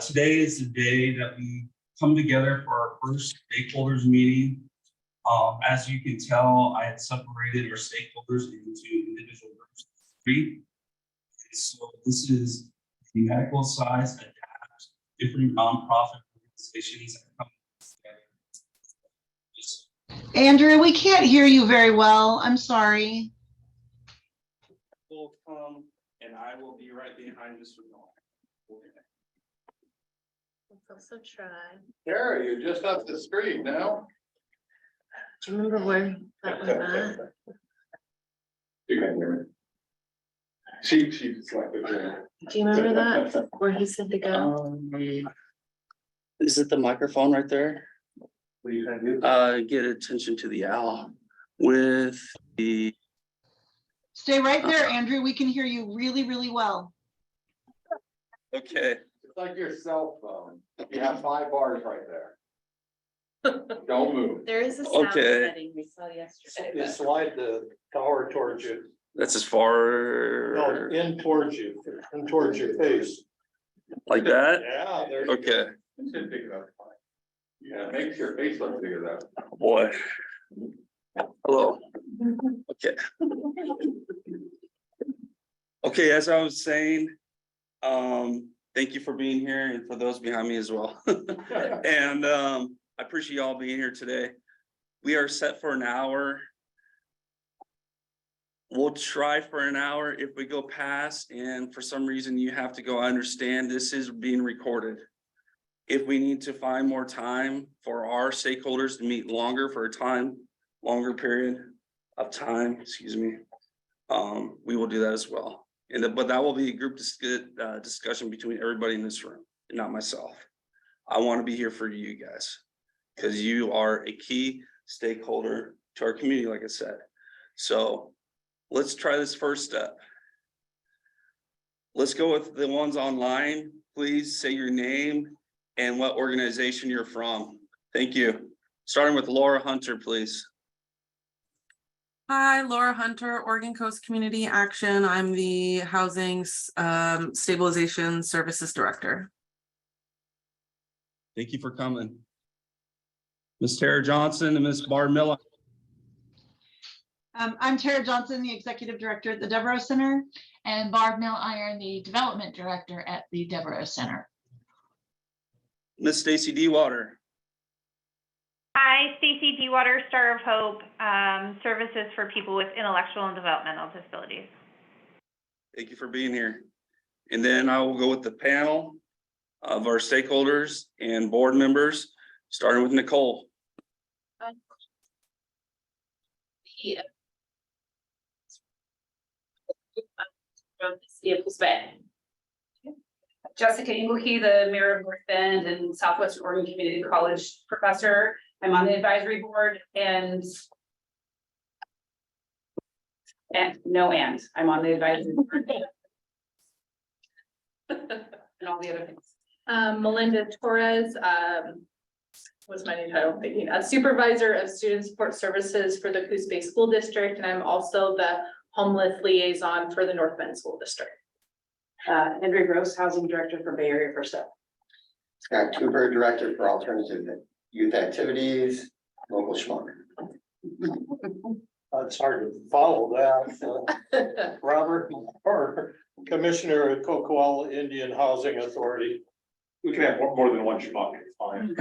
Today is the day that we come together for our first stakeholders meeting. As you can tell, I had separated our stakeholders into individual groups of 3. So this is the medical science adapt different nonprofit organizations that come together. Andrew, we can't hear you very well. I'm sorry. Will come and I will be right behind Mr. Miller. Let's also try. Sarah, you're just up the street now. Do you remember where that was at? You can hear me. She just like the. Do you remember that, where he said to go? Is it the microphone right there? What are you gonna do? Get attention to the owl with the. Stay right there, Andrew. We can hear you really, really well. Okay. It's like your cell phone. You have 5 bars right there. Don't move. There is a sound Okay. setting we saw yesterday. You slide the tower towards you, That's as far no, in towards you, and towards your face. like that. Yeah, there you go. Okay. It should pick it up fine. Yeah, it makes your face look bigger though. Oh, boy. Hello. Okay. Okay, as I was saying, thank you for being here and for those behind me as well. And I appreciate y'all being here today. We are set for an hour. We'll try for an hour. If we go past and for some reason you have to go, I understand this is being recorded. If we need to find more time for our stakeholders to meet longer for a longer period of time, excuse me, we will do that as well. But that will be a group discussion between everybody in this room and not myself. I want to be here for you guys because you are a key stakeholder to our community, like I said. So let's try this first step. Let's go with the ones online. Please say your name and what organization you're from. Thank you. Starting with Laura Hunter, please. Hi, Laura Hunter, Oregon Coast Community Action. I'm the Housing Stabilization Services Director. Thank you for coming. Ms. Tara Johnson and Ms. Barb Miller. I'm Tara Johnson, the Executive Director at the Devereaux Center. And Barb Mill Iron, the Development Director at the Devereaux Center. Ms. Stacy Dewater. Hi, Stacy Dewater, Star of Hope, services for people with intellectual and developmental disabilities. Thank you for being here. And then I will go with the panel of our stakeholders and board members, starting with Nicole. From the city of Coos Bay. Jessica Inglehe, the mayor of North Bend and Southwest Oregon Community College professor. I'm on the advisory board and I'm on the advisory board. And all the other things. Melinda Torres, what's my new title? Thinking, a supervisor of student support services for the Coos Bay School District, and I'm also the homeless liaison for the North Bend School District. Andrew Gross, housing director for Bay Area First Step. Scott Cooper, director for alternative youth activities, local schmuck. It's hard to follow that. Robert Moore, Commissioner at Coquihalla Indian Housing Authority. We can have more than one schmuck, it's fine.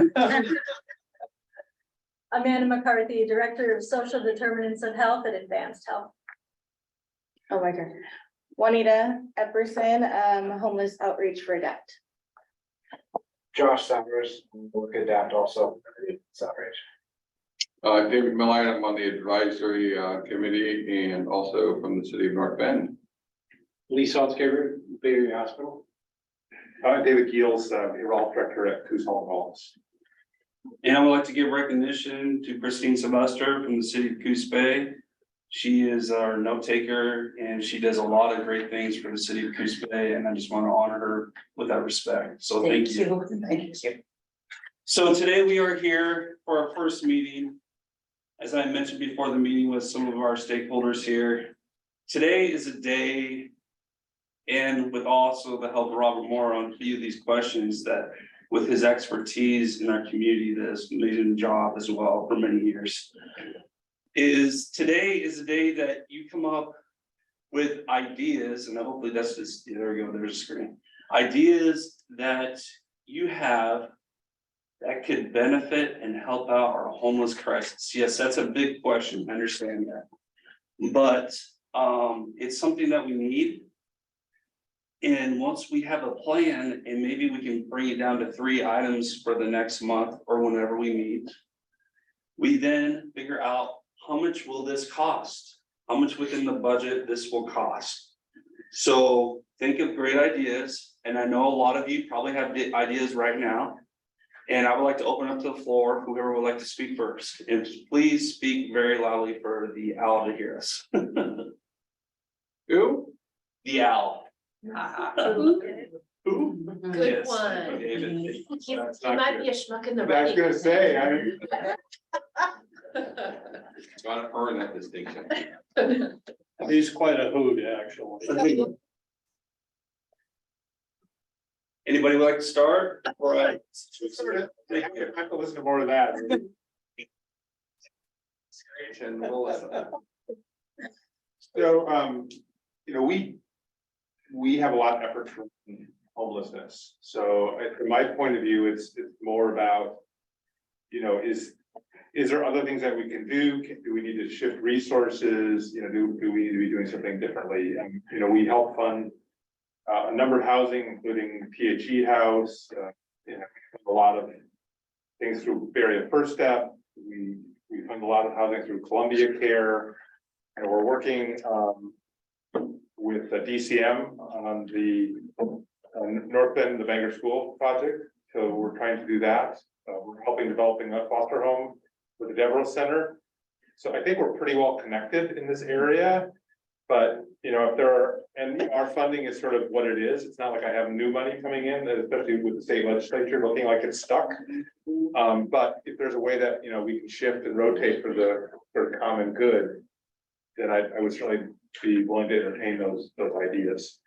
Amanda McCarthy, Director of Social Determinants of Health at Advanced Health. Oh my God. Juanita Epperson, Homeless Outreach for Adapt. Josh Summers, work Adapt also. Outrage. David Millard, I'm on the advisory committee and also from the city of North Bend. Lee Saltzgaber, Bay Area Hospital. David Giels, Enrollment Director at Coos Home Homes. And I would like to give recognition to Christine Sylvester from the city of Coos Bay. She is our note taker and she does a lot of great things for the city of Coos Bay, and I just want to honor her with that respect. So thank you. Thank you. So today we are here for our first meeting. As I mentioned before the meeting with some of our stakeholders here, today is a day And with also the help of Robert Moore on a few of these questions, that with his expertise in our community, that has made a job as well for many years. Today is a day that you come up with ideas, and hopefully that's just, there we go, there's a screen. Ideas that you have that could benefit and help out our homeless crisis. Yes, that's a big question, I understand that. But it's something that we need. And once we have a plan, and maybe we can bring it down to 3 items for the next month or whenever we meet, we then figure out how much will this cost? How much within the budget this will cost? So think of great ideas, and I know a lot of you probably have the ideas right now. And I would like to open up to the floor, whoever would like to speak first, and please speak very loudly for the owl to hear us. Who? The owl. Who? Good Yes, one. David. He That's might not be a schmuck in the I was right. gonna say, gotta earn that distinction. He's quite a hoot, actually. Anybody would like to start? All right. I have to listen to more of that. And we'll, So, you know, we have a lot of effort from homelessness. So from my point of view, it's more about, you know, is there other things that we can do? Do we need to shift resources? You know, do we need to be doing something differently? And, you know, we help fund a number of housing, including PHE House, you know, a lot of things through Barrier First Step. We fund a lot of housing through Columbia Care, and we're working with DCM on the North Bend, the Bangor School project. So we're trying to do that. We're helping developing a foster home with the Devereaux Center. So I think we're pretty well connected in this area. But, you know, if there are, and our funding is sort of what it is. It's not like I have new money coming in, especially with the state legislature looking like it's stuck. But if there's a way that, you know, we can shift and rotate for the common good, then I would certainly be willing to entertain those ideas.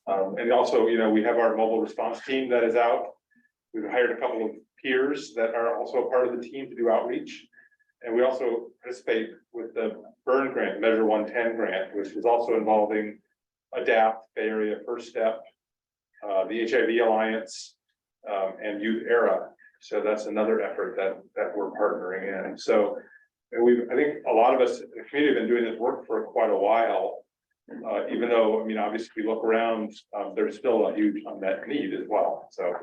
And also, you know, we have our mobile response team that is out. We've hired a couple of peers that are also a part of the team to do outreach. And we also participate with the Burn Grant, Measure 110 grant, which is also involving ADAPT, Bay Area First Step, the HIV Alliance, and Youth Era. So that's another effort that we're partnering in. So I think a lot of us in the community have been doing this work for quite a while. Even though, I mean, obviously, if we look around, there's still a huge unmet need as well. So.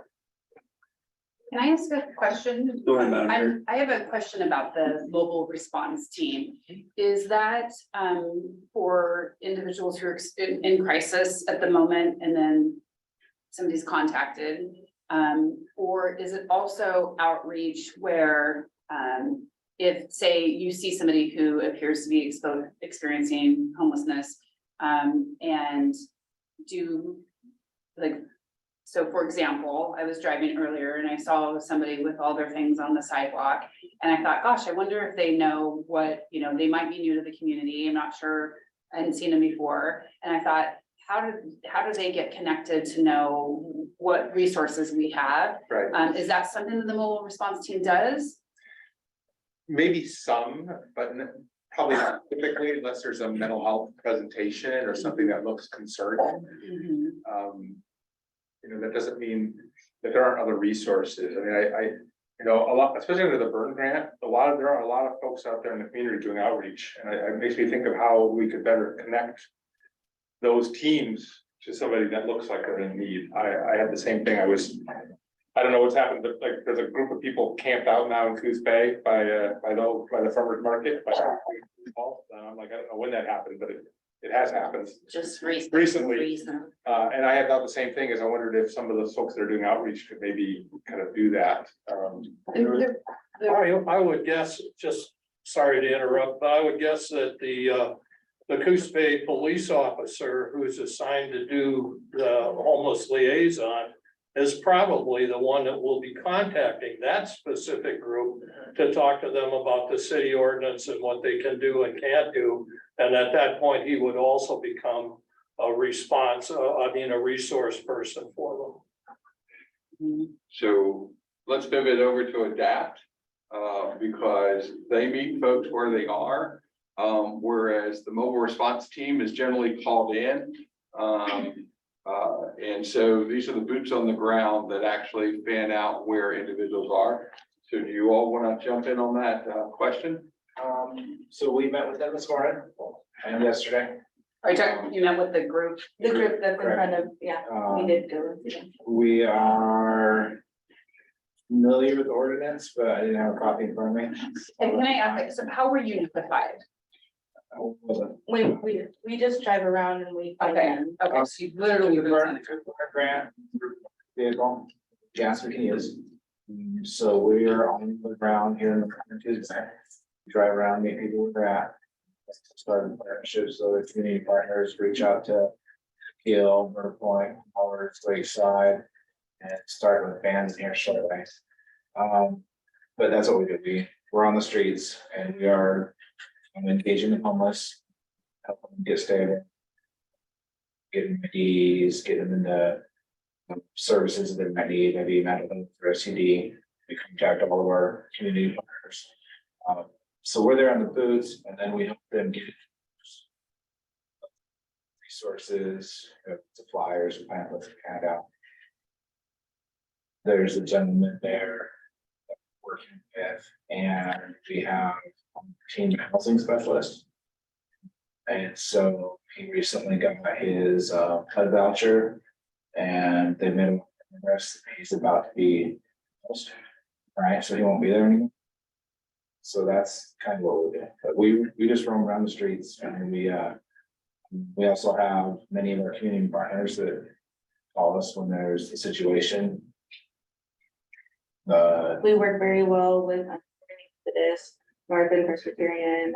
Can I ask a question? Go ahead, Madam Chair. I have a question about the mobile response team. Is that for individuals who are in crisis at the moment and then somebody's contacted? Or is it also outreach where if, say, you see somebody who appears to be experiencing homelessness and do like, so for example, I was driving earlier and I saw somebody with all their things on the sidewalk. And I thought, gosh, I wonder if they know what, you know, they might be new to the community. I'm not sure. I hadn't seen them before. And I thought, how do they get connected to know what resources we have? Right. Is that something that the mobile response team does? Maybe some, but probably not typically unless there's a mental health presentation or something that looks concerning. You know, that doesn't mean that there aren't other resources. I mean, you know, a lot, especially under the Burn Grant, there are a lot of folks out there in the community doing outreach. And it makes me think of how we could better connect those teams to somebody that looks like they're in need. I had the same thing. I don't know what's happened, but like there's a group of people camped out now in Coos Bay by the farmers market. I'm like, I don't know when that happened, but it has happened. Just recently. And I had thought the same thing, as I wondered if some of those folks that are doing outreach could maybe kind of do that. I would guess, just sorry to interrupt, but I would guess that the Coos Bay police officer who's assigned to do the homeless liaison is probably the one that will be contacting that specific group to talk to them about the city ordinance and what they can do and can't do. And at that point, he would also become a response, a resource person for them. So let's pivot over to adapt, because they meet folks where they are. Whereas the mobile response team is generally called in. And so these are the boots on the ground that actually fan out where individuals are. So do you all want to jump in on that question? So we met with them this morning and yesterday. You met with the group that's in front of, yeah, we did go. We are familiar with the ordinance, but I didn't have a copy in front of me. And can I ask, like, so how were you notified? We just drive around and we find them. Okay, so you literally. Grant vehicle, gas we can use. So we are on the ground here in the Tuesday. Drive around, meet people where they're at. Start partnerships, so the community partners reach out to Keel, Murder Point, Howard, Lakeside, and start with bands here shortly. But that's what we do. We're on the streets and we are engaging the homeless, helping them get stable, getting IDs, get them into services that they might need, maybe mental health or SUD. We contact all of our community partners. So we're there on the boots, and then we help them get resources, suppliers, pamphlets, hand out. There's a gentleman there that we're working with, and we have a teen housing specialist. And so he recently got his HUD voucher, and they made him arrest. He's about to be host, right? So he won't be there anymore. So that's kind of what we do. But we just roam around the streets, and we also have many of our community partners that call us when there's a situation. We work very well with this North Bend Presbyterian,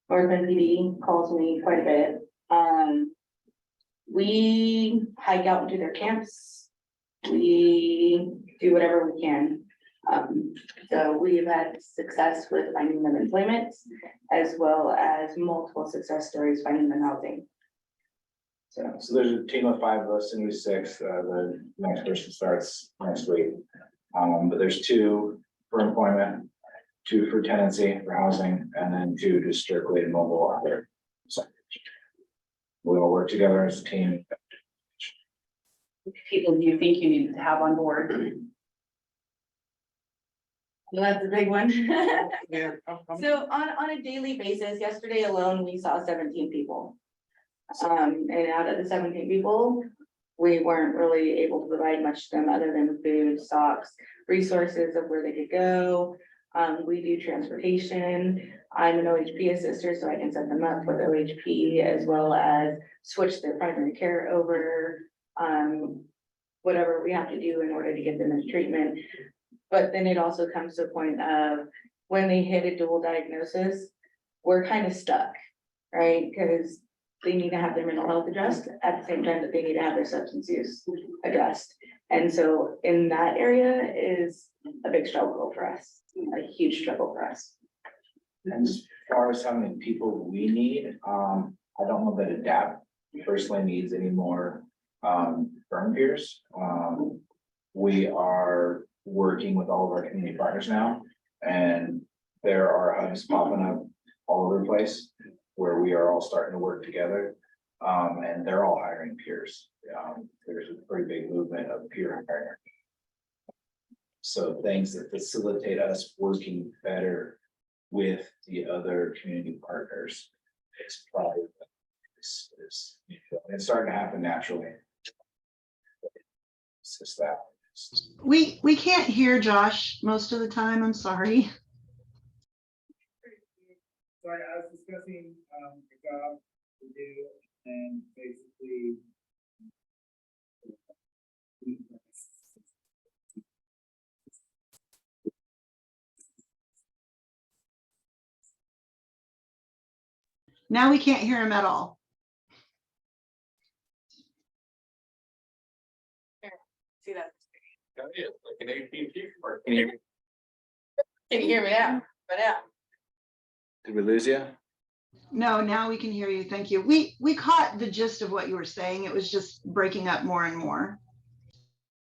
North Bend PD calls me quite a bit. We hike out into their camps. We do whatever we can. So we've had success with finding them employment, as well as multiple success stories finding them housing. So there's a team of 5 of us, and we 6. The next person starts next week. But there's 2 for employment, 2 for tenancy for housing, and then 2 just strictly mobile out there. So we all work together as a team. People do you think you need to have on board? Well, that's a big one. So on a daily basis, yesterday alone, we saw 17 people. And out of the 17 people, we weren't really able to provide much to them other than food, socks, resources of where they could go. We do transportation. I'm an OHP assister, so I can set them up with OHP as well as switch their primary care over. Whatever we have to do in order to get them into treatment. But then it also comes to a point of when they hit a dual diagnosis, we're kind of stuck, right? Because they need to have their mental health addressed at the same time that they need to have their substance use addressed. And so in that area is a big struggle for us, a huge struggle for us. As far as how many people we need, I don't know that ADAPT personally needs any more burn peers. We are working with all of our community partners now, and there are hubs popping up all over the place where we are all starting to work together, and they're all hiring peers. There's a pretty big movement of peer hiring. So things that facilitate us working better with the other community partners is probably it's starting to happen naturally. It's just that. We can't hear Josh most of the time. I'm sorry. Sorry, I was discussing the job we do and basically Now we can't hear him at all. See that? That is like an AT&T part. Can you hear me now? But yeah. Did we lose you? No, now we can hear you. Thank you. We caught the gist of what you were saying. It was just breaking up more and more.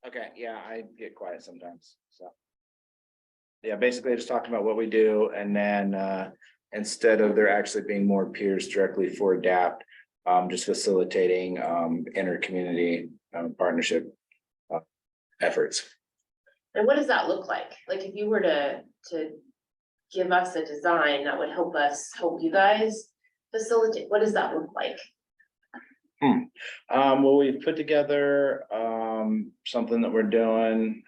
Okay, yeah, I get quiet sometimes, so. Yeah, basically just talking about what we do and then instead of there actually being more peers directly for ADAPT, just facilitating inter-community partnership efforts. And what does that look like? Like if you were to give us a design that would help us help you guys facilitate, what does that look like? Well, we've put together something that we're doing.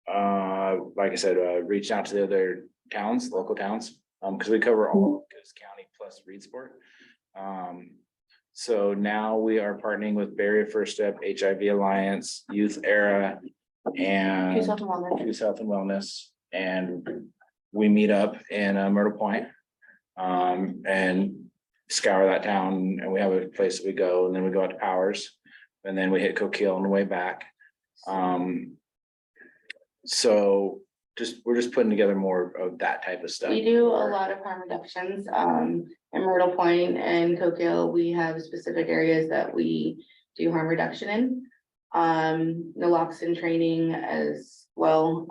Like I said, reaching out to the other towns, local towns, because we cover all of Coos County plus Reedsport. So now we are partnering with Barrier First Step, HIV Alliance, Youth Era, and Coos Health and Wellness. Coos Health and Wellness, and we meet up in Myrtle Point, and scour that town, and we have a place that we go, and then we go out to Powers, and then we hit Coquille on the way back. So we're just putting together more of that type of stuff. We do a lot of harm reductions, in Myrtle Point and Coquille, we have specific areas that we do harm reduction in. Naloxone training as well,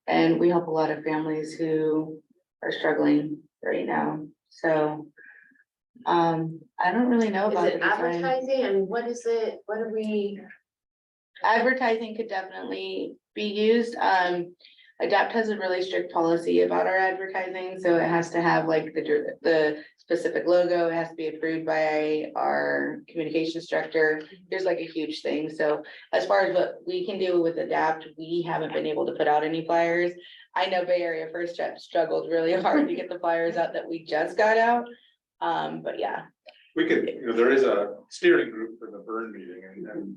and we help a lot of families who are struggling right now, so. I don't really know Is about it the design. advertising? I mean, what is it? What are we? Advertising could definitely be used. ADAPT has a really strict policy about our advertising, so it has to have like the specific logo, it has to be approved by our communications director. There's like a huge thing, so as far as what we can do with ADAPT, we haven't been able to put out any flyers. I know Bay Area First Step struggled really hard to get the flyers out that we just got out, but yeah. We could, there is a steering group for the burn meeting and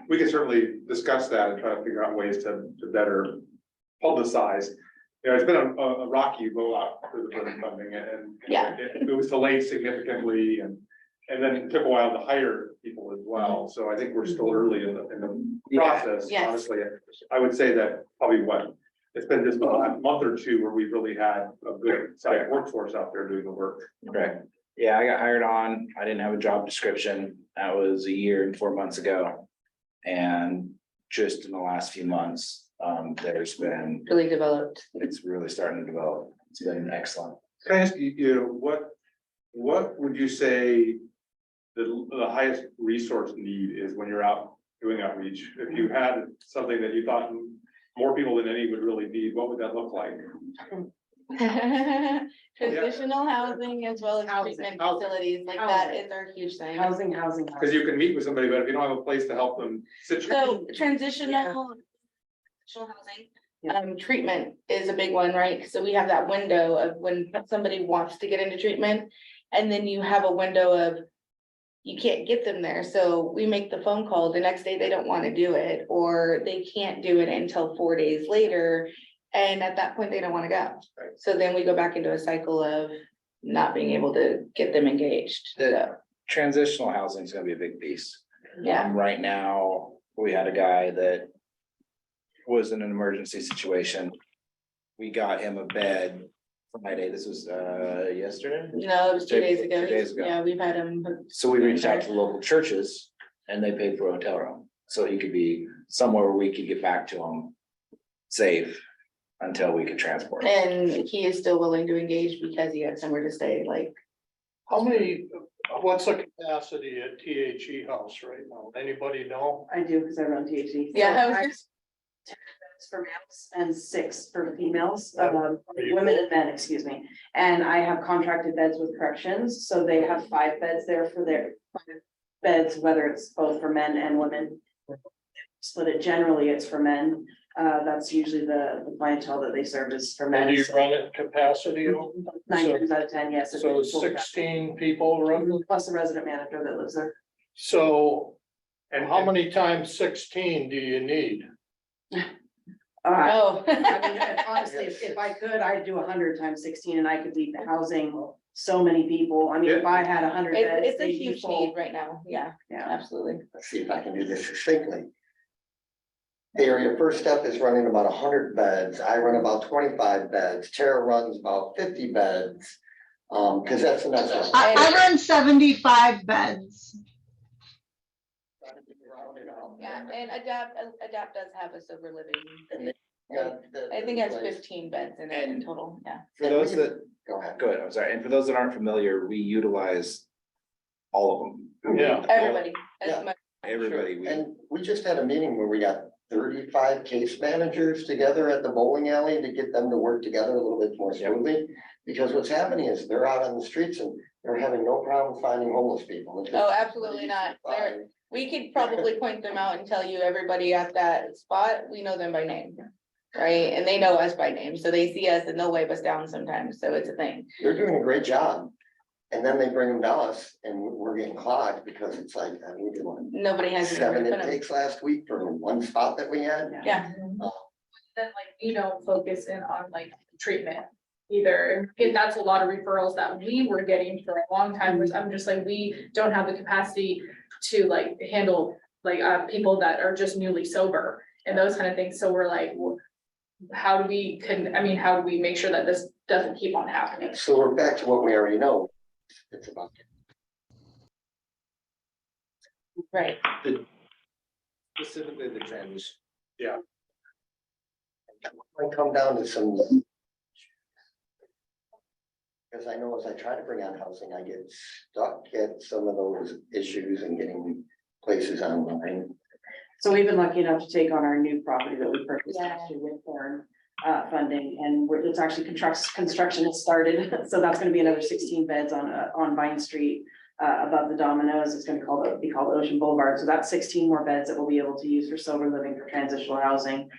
we can certainly discuss that and try to figure out ways to better publicize. It's been a rocky rollout for the burn funding and it was delayed significantly and then it took a while to hire people as well. So I think we're still early in the process, honestly. I would say that probably it's been just a month or two where we've really had a good site workforce out there doing the work. Right. Yeah, I got hired on. I didn't have a job description. That was a year and 4 months ago. And just in the last few months, there's been. Really developed. It's really starting to develop. It's been excellent. Can I ask you, what would you say the highest resource need is when you're out doing outreach? If you had something that you thought more people than any would really need, what would that look like? Transitional housing as well as treatment facilities, like that is our huge thing. Housing. Because you can meet with somebody, but if you don't have a place to help them situate. So transitional housing, treatment is a big one, right? So we have that window of when somebody wants to get into treatment, and then you have a window of you can't get them there. So we make the phone call the next day, they don't want to do it, or they can't do it until 4 days later. And at that point, they don't want to go. Right. So then we go back into a cycle of not being able to get them engaged. So, Transitional housing is gonna be a big piece. yeah, Right now, we had a guy that was in an emergency situation. We got him a bed Friday. This was yesterday. no, it was 2 days ago. 2 days ago. Yeah, we've had them. So we reached out to the local churches and they paid for a hotel room. So he could be somewhere where we could get back to him safe until we could transport him. And he is still willing to engage because he had somewhere to stay, like. What's the capacity at THE House right now? Anybody know? I do, because I run THC. Yeah, I was 10 beds for males and 6 for females, women and men, excuse me. And I have contracted beds with corrections, so they have 5 beds there for their 5 beds, whether it's both for men and women. Split it, generally it's for men. That's usually the clientele that they serve is for men. And you run at capacity? 9 times out of 10, yes. So it's full 16 people run? plus a resident manager that lives there. So, and how many times 16 do you need? Oh. I mean, honestly, if I could, I'd do 100 times 16 and I could be housing so many people. I mean, if I had 100 beds. It's a they'd be huge full. need right now. Yeah, absolutely. Let's see if I can do this succinctly. The Area First Step is running about 100 beds. I run about 25 beds. Tara runs about 50 beds. Because that's the next one. I run 75 beds. Yeah, and Adapt does have a sober living. And they got I think it has place. 15 beds in it in total, yeah. For those And we- that, Go ahead. go ahead, I'm sorry, and for those that aren't familiar, we utilize all of them. Yeah. Everybody, Yeah. as much, Everybody, we, And we just had a meeting where we got 35 case managers together at the bowling alley to get them to work together a little bit more smoothly. Because what's happening is they're out on the streets and they're having no problem finding homeless people. It's oh, just- absolutely not. We could probably point them out and tell you everybody at that spot, we know them by name. Right, and they know us by name, so they see us and they'll wave us down sometimes, so it's a thing. They're doing a great job. And then they bring them to us and we're getting clogged because it's like, I mean, we did one. Nobody has. 7 intakes last week for one spot that we had. Yeah. Then like, you don't focus in on like treatment either. And that's a lot of referrals that we were getting for a long time, was I'm just like, we don't have the capacity to like handle like people that are just newly sober and those kind of things. So we're like, well, how do we how do we make sure that this doesn't keep on happening? So we're back to what we already know. It's about. Right. specifically the transition. Might come down to some. Because I know as I try to bring on housing, I get stuck at some of those issues and getting places online. So we've been lucky enough to take on our new property that we purchased Yeah. actually with foreign funding, and it's actually construction has started. So that's gonna be another 16 beds on Vine Street above the Domino's. It's gonna be called Ocean Boulevard. So that's 16 more beds that we'll be able to use for sober living, for transitional housing.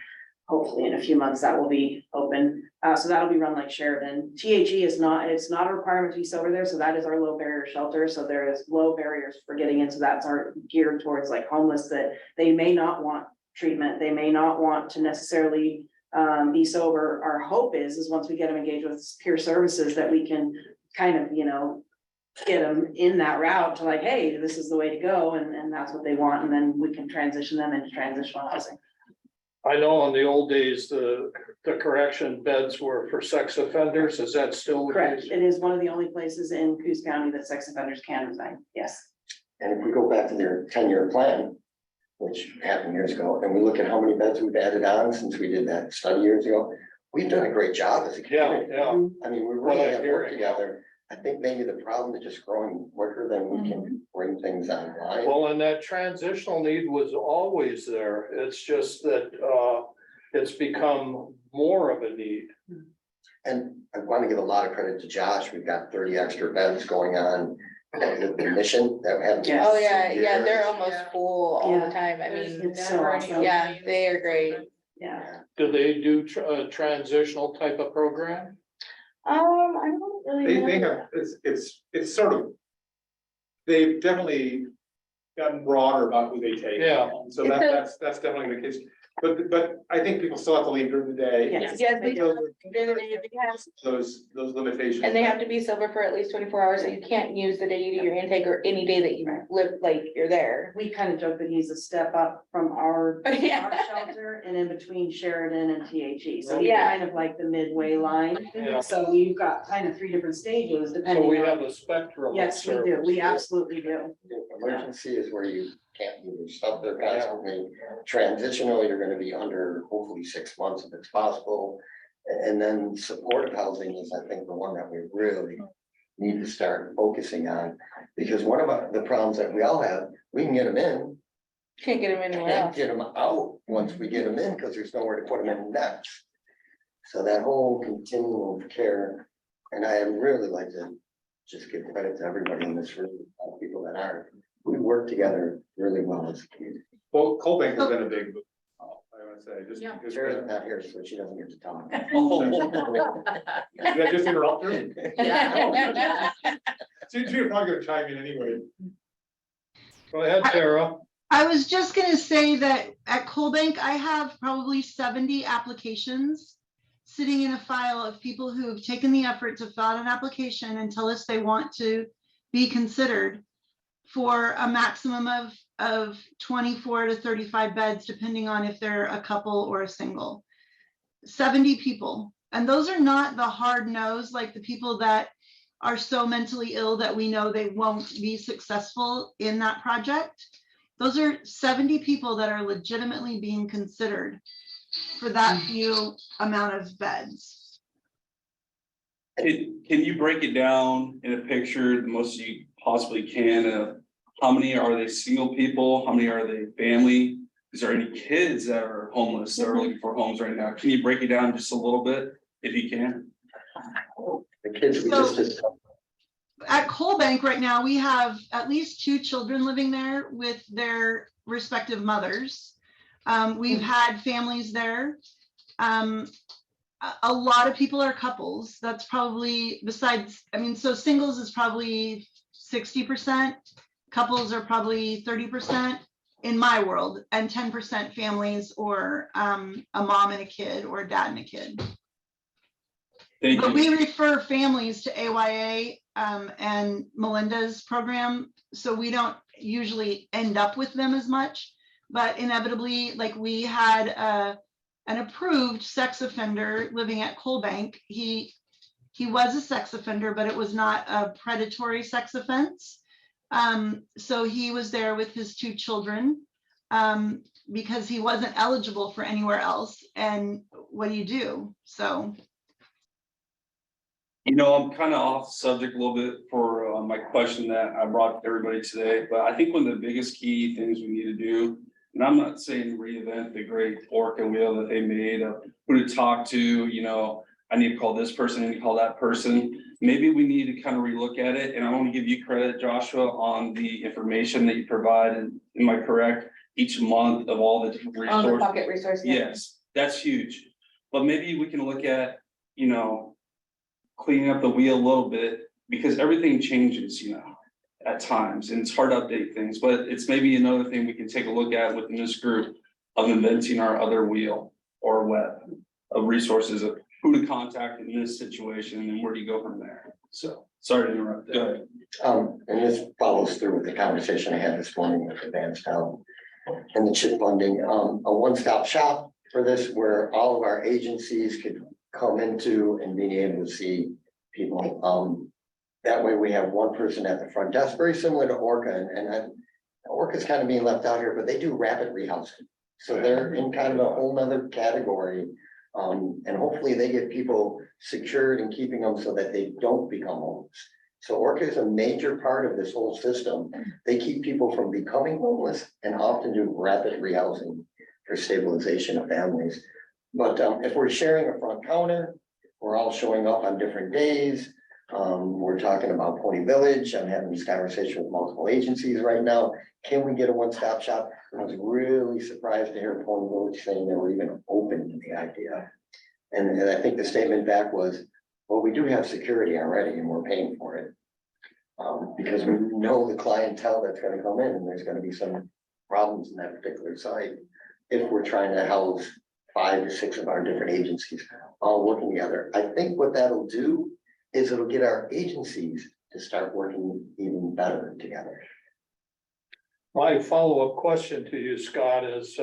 Hopefully in a few months that will be open. So that'll be run like Sheridan. THE is not, it's not a requirement to be sober there. So that is our low barrier shelter. So there is low barriers for getting into that. It's our geared towards like homeless that they may not want treatment. They may not want to necessarily be sober. Our hope is once we get them engaged with peer services that we can kind of, get them in that route to like, hey, this is the way to go. And that's what they want. And then we can transition them into transitional housing. I know in the old days, the correction beds were for sex offenders. Is that still the Correct. case? It is one of the only places in Coos County that sex offenders can reside. Yes. And if we go back to their 10-year plan, which happened years ago, and we look at how many beds we've added on since we did that study years ago, we've done a great job as a community. Yeah. I mean, we What really I'm have worked hearing. together. I think maybe the problem is just growing quicker than we can bring things online. Well, and that transitional need was always there. It's just that it's become more of a need. And I want to give a lot of credit to Josh. We've got 30 extra beds going on at the mission that we haven't. Yes. Oh, yeah, they're almost full all the time. I There's mean, It's so awesome. yeah, they are great. Yeah. Do they do a transitional type of program? I don't really know. They have, it's sort of, they've definitely gotten broader about who they take. Yeah. So that's definitely the case. But I think people still have to leave during the day. Yes. Yes, they do. Those limitations. And they have to be sober for at least 24 hours, so you can't use the day you do your intake or any day that you live, like, you're there. We kind of joke that he's a step up from our Yeah. shelter and in between Sheridan and THE. So he's Yeah. kind of like the midway line. Yeah. So you've got kind of 3 different stages depending So we on. have a spectrum. of Yes, we do. service. We absolutely do. Emergency is where you can't move your stuff. They're constantly transitional. You're gonna be under hopefully 6 months if it's possible. And then supportive housing is, I think, the one that we really need to start focusing on. Because one of the problems that we all have, we can get them in, Can't get them anywhere can't else. get them out once we get them in, because there's nowhere to put them in next. So that whole continuum of care, and I really like to just give credit to everybody in this room, all the people that are, we work together really well as a community. Well, Colbank has been a big, I want to say, just. Yeah. because- Sharon's not here, so she doesn't get to talk. Did I just interrupt her? You're probably gonna chime in anyway. Go ahead, Tara. I was just gonna say that at Coalbank, I have probably 70 applications sitting in a file of people who have taken the effort to fill out an application and tell us they want to be considered for a maximum of 24 to 35 beds, depending on if they're a couple or a single. 70 people. And those are not the hard nose, like the people that are so mentally ill that we know they won't be successful in that project. Those are 70 people that are legitimately being considered for that few amount of beds. Can you break it down in a picture the most you possibly can of how many are they single people? How many are they family? Is there any kids that are homeless that are looking for homes right now? Can you break it down just a little bit if you can? The kids we just did. At Coal Bank right now, we have at least 2 children living there with their respective mothers. We've had families there. A lot of people are couples. That's probably, besides, I mean, so singles is probably 60%. Couples are probably 30% in my world, and 10% families or a mom and a kid or a dad and a kid. But we refer families to AYA and Melinda's program, so we don't usually end up with them as much. But inevitably, like we had an approved sex offender living at Coal Bank. He was a sex offender, but it was not a predatory sex offense. So he was there with his 2 children because he wasn't eligible for anywhere else. And what do you do? So. You know, I'm kind of off subject a little bit for my question that I brought to everybody today, but I think one of the biggest key things we need to do, and I'm not saying reinvent the great Orca wheel that they made of who to talk to, you know, I need to call this person, I need to call that person. Maybe we need to kind of relook at it. And I want to give you credit, Joshua, on the information that you provide. And am I correct? Each month of all the different resources. On the bucket resource. Yeah. Yes, that's huge. But maybe we can look at, you know, cleaning up the wheel a little bit, because everything changes, you know, at times, and it's hard to update things, but it's maybe another thing we can take a look at within this group of inventing our other wheel or web of resources of who to contact in this situation and where do you go from there. So sorry to interrupt. Go ahead. And this follows through with the conversation I had this morning with Advanced Health and the CHIP funding, a one-stop shop for this where all of our agencies could come into and being able to see people. That way we have one person at the front desk, very similar to Orca, and Orca's kind of being left out here, but they do rapid rehousing. So they're in kind of a whole nother category. And hopefully they get people secured and keeping them so that they don't become homeless. So Orca is a major part of this whole system. They keep people from becoming homeless and often do rapid rehousing for stabilization of families. But if we're sharing a front counter, we're all showing up on different days. We're talking about Pony Village. I'm having this conversation with multiple agencies right now. Can we get a one-stop shop? I was really surprised to hear Pony Village saying they were even open to the idea. And I think the statement back was, well, we do have security already and we're paying for it. Because we know the clientele that's going to come in and there's going to be some problems in that particular site if we're trying to house 5 to 6 of our different agencies all working together. I think what that'll do is it'll get our agencies to start working even better together. My follow-up question to you, Scott, is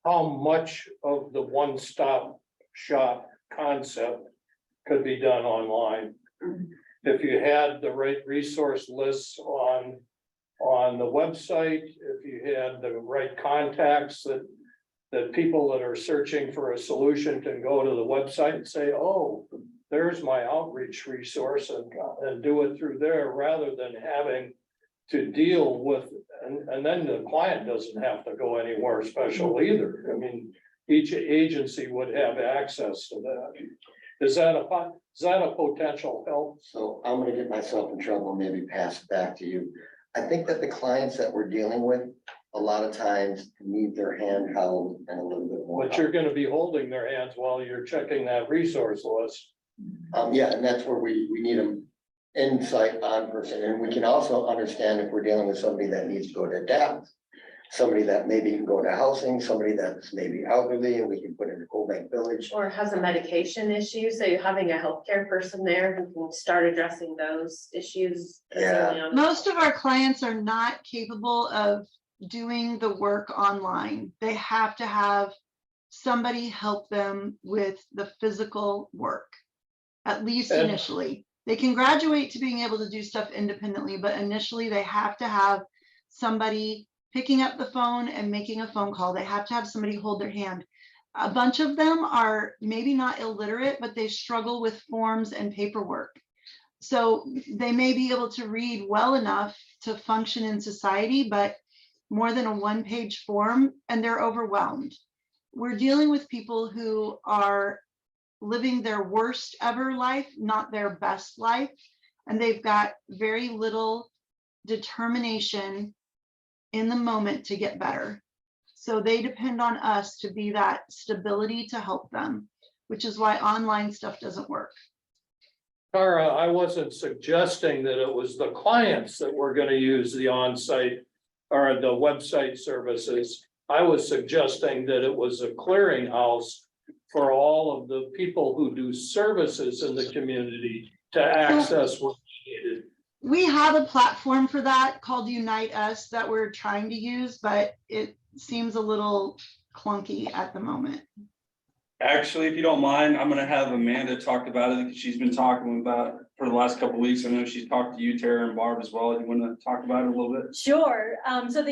how much of the one-stop shop concept could be done online? If you had the right resource lists on the website, if you had the right contacts that people that are searching for a solution can go to the website and say, oh, there's my outreach resource and do it through there rather than having to deal with, and then the client doesn't have to go anywhere special either. I mean, each agency would have access to that. Is that a potential help? So I'm gonna get myself in trouble and maybe pass it back to you. I think that the clients that we're dealing with, a lot of times need their hand held and a little bit more. But you're gonna be holding their hands while you're checking that resource list. Yeah, and that's where we need them insight on person. And we can also understand if we're dealing with somebody that needs to go to adapt, somebody that maybe can go to housing, somebody that's maybe elderly and we can put in a Coal Bank Village. Or has a medication issue, so you're having a healthcare person there who can start addressing those issues. Yeah. Most of our clients are not capable of doing the work online. They have to have somebody help them with the physical work, at least initially. They can graduate to being able to do stuff independently, but initially they have to have somebody picking up the phone and making a phone call. They have to have somebody hold their hand. A bunch of them are maybe not illiterate, but they struggle with forms and paperwork. So they may be able to read well enough to function in society, but more than a one-page form, and they're overwhelmed. We're dealing with people who are living their worst ever life, not their best life, and they've got very little determination in the moment to get better. So they depend on us to be that stability to help them, which is why online stuff doesn't work. Tara, I wasn't suggesting that it was the clients that were gonna use the on-site or the website services. I was suggesting that it was a clearinghouse for all of the people who do services in the community to access what they needed. We have a platform for that called Unite Us that we're trying to use, but it seems a little clunky at the moment. Actually, if you don't mind, I'm gonna have Amanda talk about it, because she's been talking about it for the last couple of weeks. I know she's talked to you, Tara, and Barb as well. Do you wanna talk about it a little bit? Sure. So the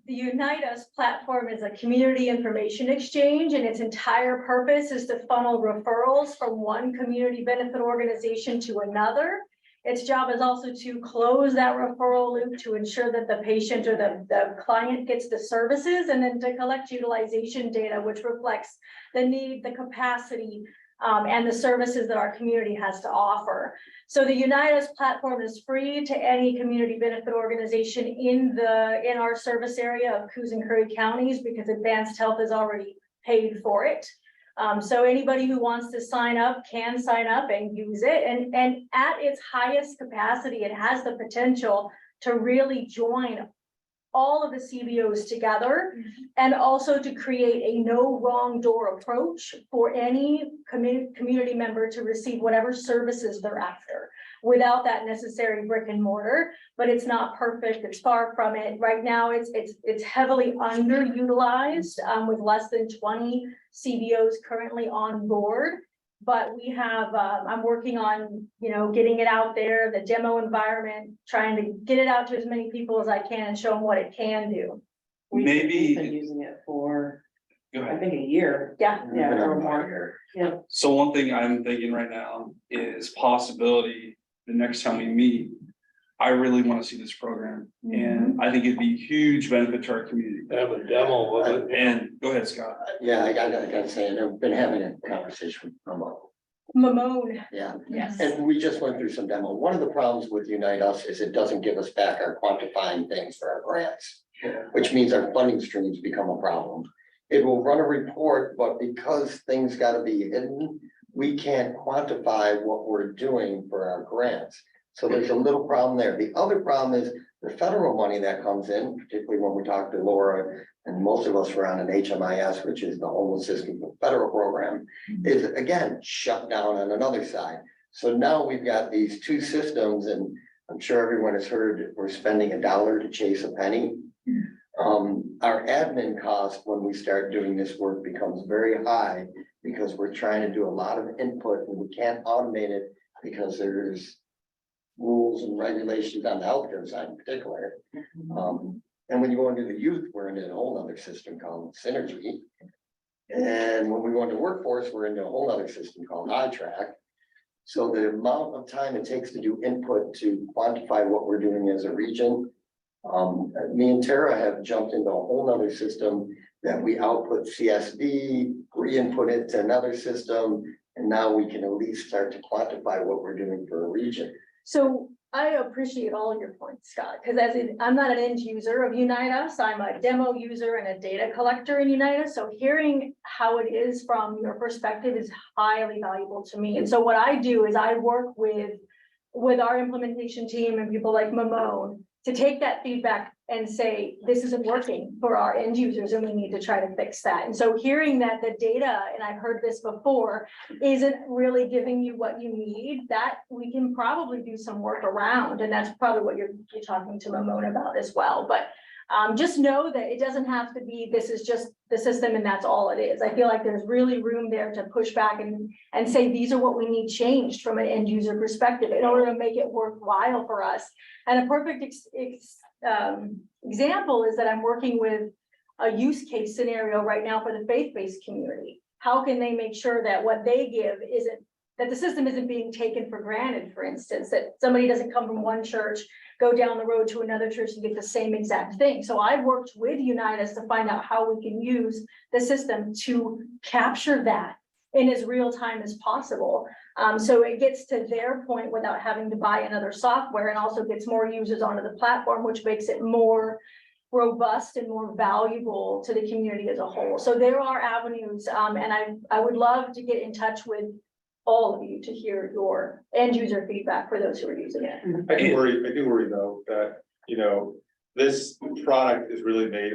Unite Us platform is a community information exchange, and its entire purpose is to funnel referrals from one community benefit organization to another. Its job is also to close that referral loop to ensure that the patient or the client gets the services, and then to collect utilization data, which reflects the need, the capacity, and the services that our community has to offer. So the Unite Us platform is free to any community benefit organization in our service area of Coos and Curry counties, because Advanced Health has already paid for it. So anybody who wants to sign up can sign up and use it. And at its highest capacity, it has the potential to really join all of the CBOs together, and also to create a no wrong door approach for any community member to receive whatever services they're after, without that necessary brick and mortar. But it's not perfect, it's far from it. Right now, it's heavily underutilized, with less than 20 CBOs currently on board. But we have, I'm working on, getting it out there, the demo environment, trying to get it out to as many people as I can and show them what it can do. Maybe. We've been using it for, Go ahead. I think, a year. Yeah. Yeah, or more. Yeah. So one thing I'm thinking right now is possibility, the next time we meet, I really want to see this program, and I think it'd be a huge benefit to our community. Have a demo of it. And go ahead, Scott. Yeah, I gotta say, I've been having a conversation with Mamone. Yeah. Yes. And we just went through some demo. One of the problems with Unite Us is it doesn't give us back our quantifying things for our grants, which means our funding streams become a problem. It will run a report, but because things gotta be hidden, we can't quantify what we're doing for our grants. So there's a little problem there. The other problem is the federal money that comes in, particularly when we talk to Laura, and most of us were on an HMIS, which is the homeless system federal program, is again shut down on another side. So now we've got these two systems, and I'm sure everyone has heard we're spending $1 to chase a penny. Our admin cost when we start doing this work becomes very high, because we're trying to do a lot of input and we can't automate it because there's rules and regulations on the healthcare side in particular. And when you go into the youth, we're into a whole other system called Synergy. And when we go into workforce, we're into a whole other system called iTrack. So the amount of time it takes to do input to quantify what we're doing as a region. Me and Tara have jumped into a whole other system that we output CSV, re-input it to another system, and now we can at least start to quantify what we're doing for a region. So I appreciate all of your points, Scott, because I'm not an end user of Unite Us. I'm a demo user and a data collector in Unite Us. So hearing how it is from your perspective is highly valuable to me. And so what I do is I work with our implementation team and people like Mamone to take that feedback and say, this isn't working for our end users and we need to try to fix that. And so hearing that the data, and I've heard this before, isn't really giving you what you need, that we can probably do some work around. And that's probably what you're talking to Mamone about as well. But just know that it doesn't have to be, this is just the system and that's all it is. I feel like there's really room there to push back and say, these are what we need changed from an end user perspective in order to make it worthwhile for us. And a perfect example is that I'm working with a use case scenario right now for the faith-based community. How can they make sure that what they give that the system isn't being taken for granted, for instance, that somebody doesn't come from one church, go down the road to another church and get the same exact thing. So I've worked with Unitas to find out how we can use the system to capture that in as real time as possible. So it gets to their point without having to buy another software, and also gets more users onto the platform, which makes it more robust and more valuable to the community as a whole. So there are avenues, and I would love to get in touch with all of you to hear your end user feedback for those who are using it. I do worry though, that, you know, this product is really made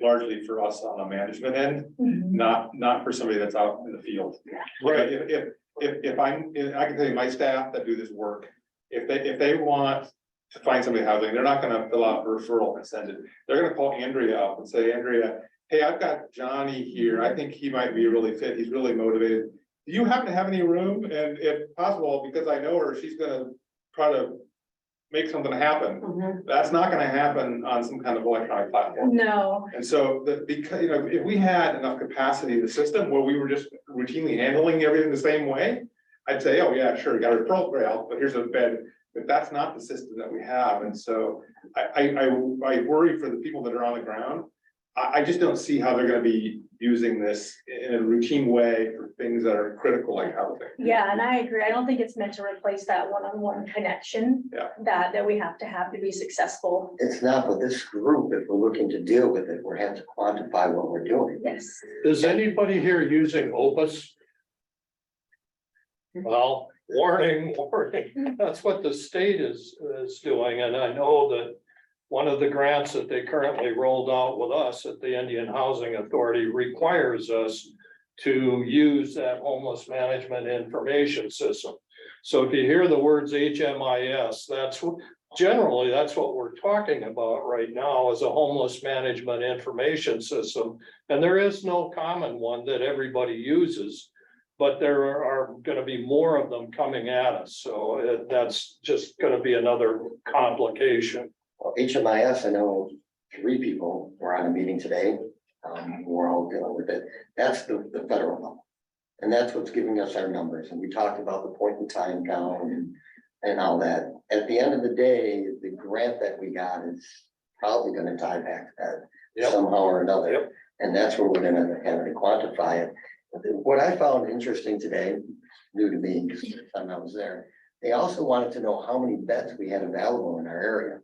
largely for us on the management end, not for somebody that's out in the field. Right. If I can tell you, my staff that do this work, if they want to find somebody housing, they're not gonna fill out a referral and send it. They're gonna call Andrea up and say, Andrea, hey, I've got Johnny here. I think he might be really fit. He's really motivated. Do you happen to have any room? And if possible, because I know her, she's gonna try to make something happen. That's not gonna happen on some kind of electronic platform. No. And so because, you know, if we had enough capacity in the system where we were just routinely handling everything the same way, I'd say, oh yeah, sure, you got a referral rail, but here's a bed. But that's not the system that we have. And so I worry for the people that are on the ground. I just don't see how they're gonna be using this in a routine way for things that are critical like housing. Yeah, and I agree. I don't think it's meant to replace that one-on-one connection that we have to be successful. It's not, but this group, if we're looking to deal with it, we're having to quantify what we're doing. Yes. Is anybody here using Opus? Well, warning, that's what the state is doing, and I know that one of the grants that they currently rolled out with us at the Indian Housing Authority requires us to use that homeless management information system. So if you hear the words HMIS, that's what we're talking about right now, is a homeless management information system. And there is no common one that everybody uses, but there are gonna be more of them coming at us. So that's just gonna be another complication. Well, HMIS, I know 3 people were on a meeting today. We're all dealing with it. That's the federal level. And that's what's giving us our numbers. And we talked about the point in time count and all that. At the end of the day, the grant that we got is probably gonna tie back to that somehow or another. And that's where we're gonna have to quantify it. What I found interesting today, new to me, because the time I was there, they also wanted to know how many beds we had available in our area.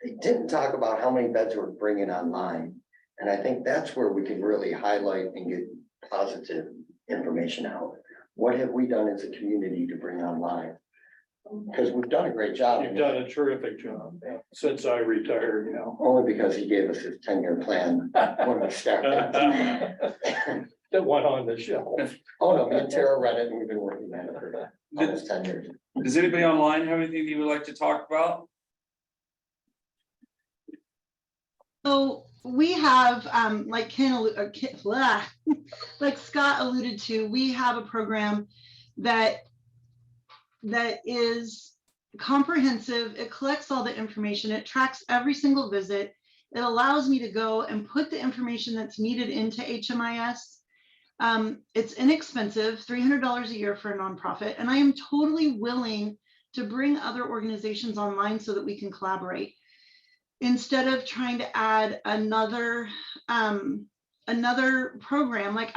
They didn't talk about how many beds we're bringing online. And I think that's where we can really highlight and get positive information out. What have we done as a community to bring online? Because we've done a great job. You've done a terrific job since I retired, you know. Only because he gave us his 10-year plan when we started. That went on the shelf. Oh, no, me and Tara read it and we've been working on it for almost 10 years. Does anybody online have anything you would like to talk about? So we have, like like Scott alluded to, we have a program that is comprehensive. It collects all the information. It tracks every single visit. It allows me to go and put the information that's needed into HMIS. It's inexpensive, $300 a year for a nonprofit, and I am totally willing to bring other organizations online so that we can collaborate, instead of trying to add another program. Like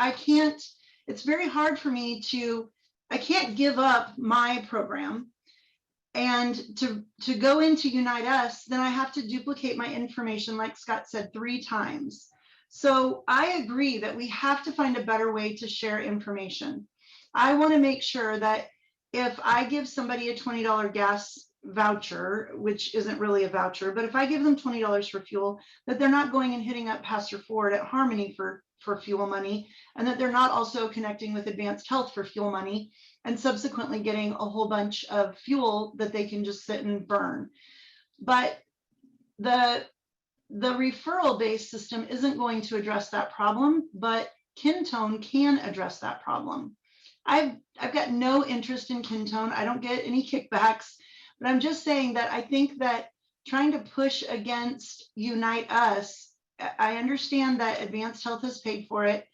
it's very hard for me I can't give up my program and to go into Unite Us, then I have to duplicate my information, like Scott said, 3 times. So I agree that we have to find a better way to share information. I want to make sure that if I give somebody a $20 gas voucher, which isn't really a voucher, but if I give them $20 for fuel, that they're not going and hitting up Pastor Ford at Harmony for fuel money, and that they're not also connecting with Advanced Health for fuel money, and subsequently getting a whole bunch of fuel that they can just sit and burn. But the referral-based system isn't going to address that problem, but Kintone can address that problem. I've got no interest in Kintone. I don't get any kickbacks, but I'm just saying that I think that trying to push against Unite Us, I understand that Advanced Health has paid for it,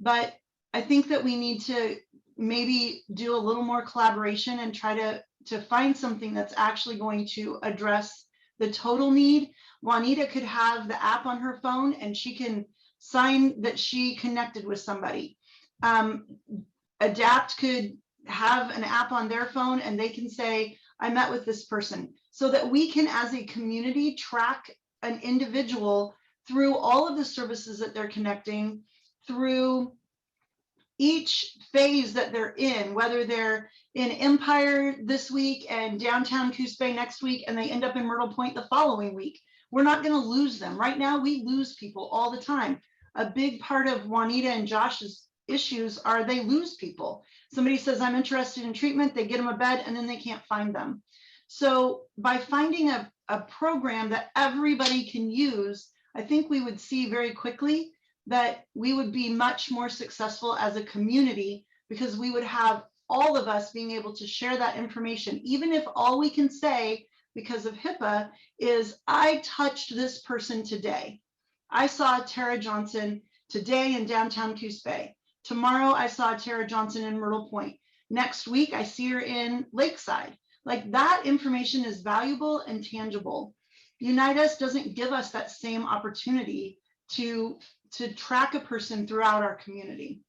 but I think that we need to maybe do a little more collaboration and try to find something that's actually going to address the total need. Juanita could have the app on her phone and she can sign that she connected with somebody. Adapt could have an app on their phone and they can say, I met with this person, so that we can, as a community, track an individual through all of the services that they're connecting, through each phase that they're in, whether they're in Empire this week and downtown Coos Bay next week, and they end up in Myrtle Point the following week. We're not going to lose them. Right now, we lose people all the time. A big part of Juanita and Josh's issues are they lose people. Somebody says, I'm interested in treatment, they get them a bed, and then they can't find them. So by finding a program that everybody can use, I think we would see very quickly that we would be much more successful as a community, because we would have all of us being able to share that information, even if all we can say because of HIPAA is, I touched this person today. I saw Tara Johnson today in downtown Coos Bay. Tomorrow I saw Tara Johnson in Myrtle Point. Next week I see her in Lakeside. Like, that information is valuable and tangible. Unite Us doesn't give us that same opportunity to track a person throughout our community.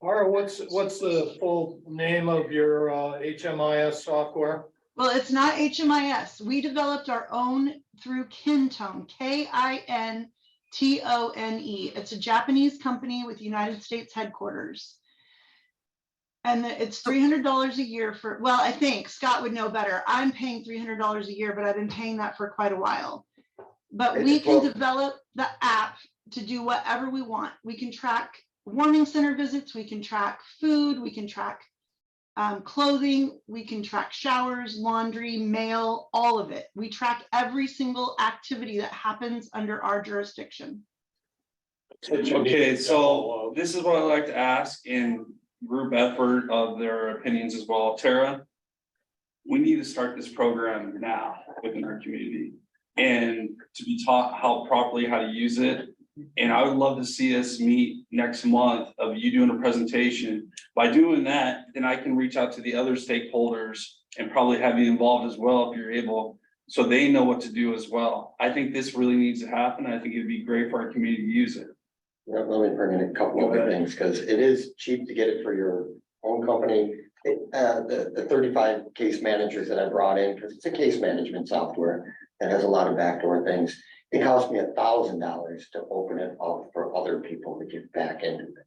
Mara, what's the full name of your HMIS software? Well, it's not HMIS. We developed our own through Kintone, Kintone. It's a Japanese company with United States headquarters. And it's $300 a year for, well, I think Scott would know better. I'm paying $300 a year, but I've been paying that for quite a while. But we can develop the app to do whatever we want. We can track warming center visits, we can track food, we can track clothing, we can track showers, laundry, mail, all of it. We track every single activity that happens under our jurisdiction. Okay, so this is what I'd like to ask in group effort of their opinions as well. Tara, we need to start this program now within our community and to be taught how to use it. And I would love to see us meet next month of you doing a presentation. By doing that, then I can reach out to the other stakeholders and probably have you involved as well if you're able, so they know what to do as well. I think this really needs to happen. I think it'd be great for our community to use it. Let me bring in a couple other things, because it is cheap to get it for your own company. The 35 case managers that I brought in, because it's a case management software that has a lot of backdoor things. It cost me $1,000 to open it up for other people to get back into it.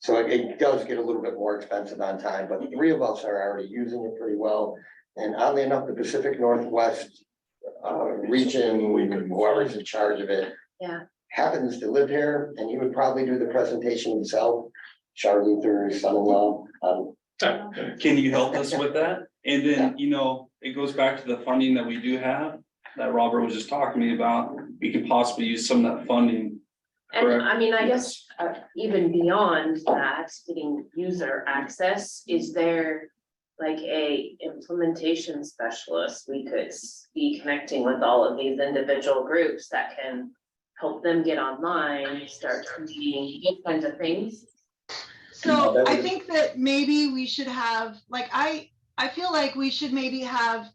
So it does get a little bit more expensive on time, but the three of us are already using it pretty well. And oddly enough, the Pacific Northwest region, whoever's in charge of it, happens to live here, and he would probably do the presentation himself. Char Luther's son-in-law. Can you help us with that? And then, you know, it goes back to the funding that we do have that Robert was just talking to me about. We could possibly use some of that funding. And Correct. I mean, I guess even beyond that, getting user access, is there like a implementation specialist we could be connecting with all of these individual groups that can help them get online, start creating those kinds of things? So I think that maybe we should have, like, I feel like we should maybe have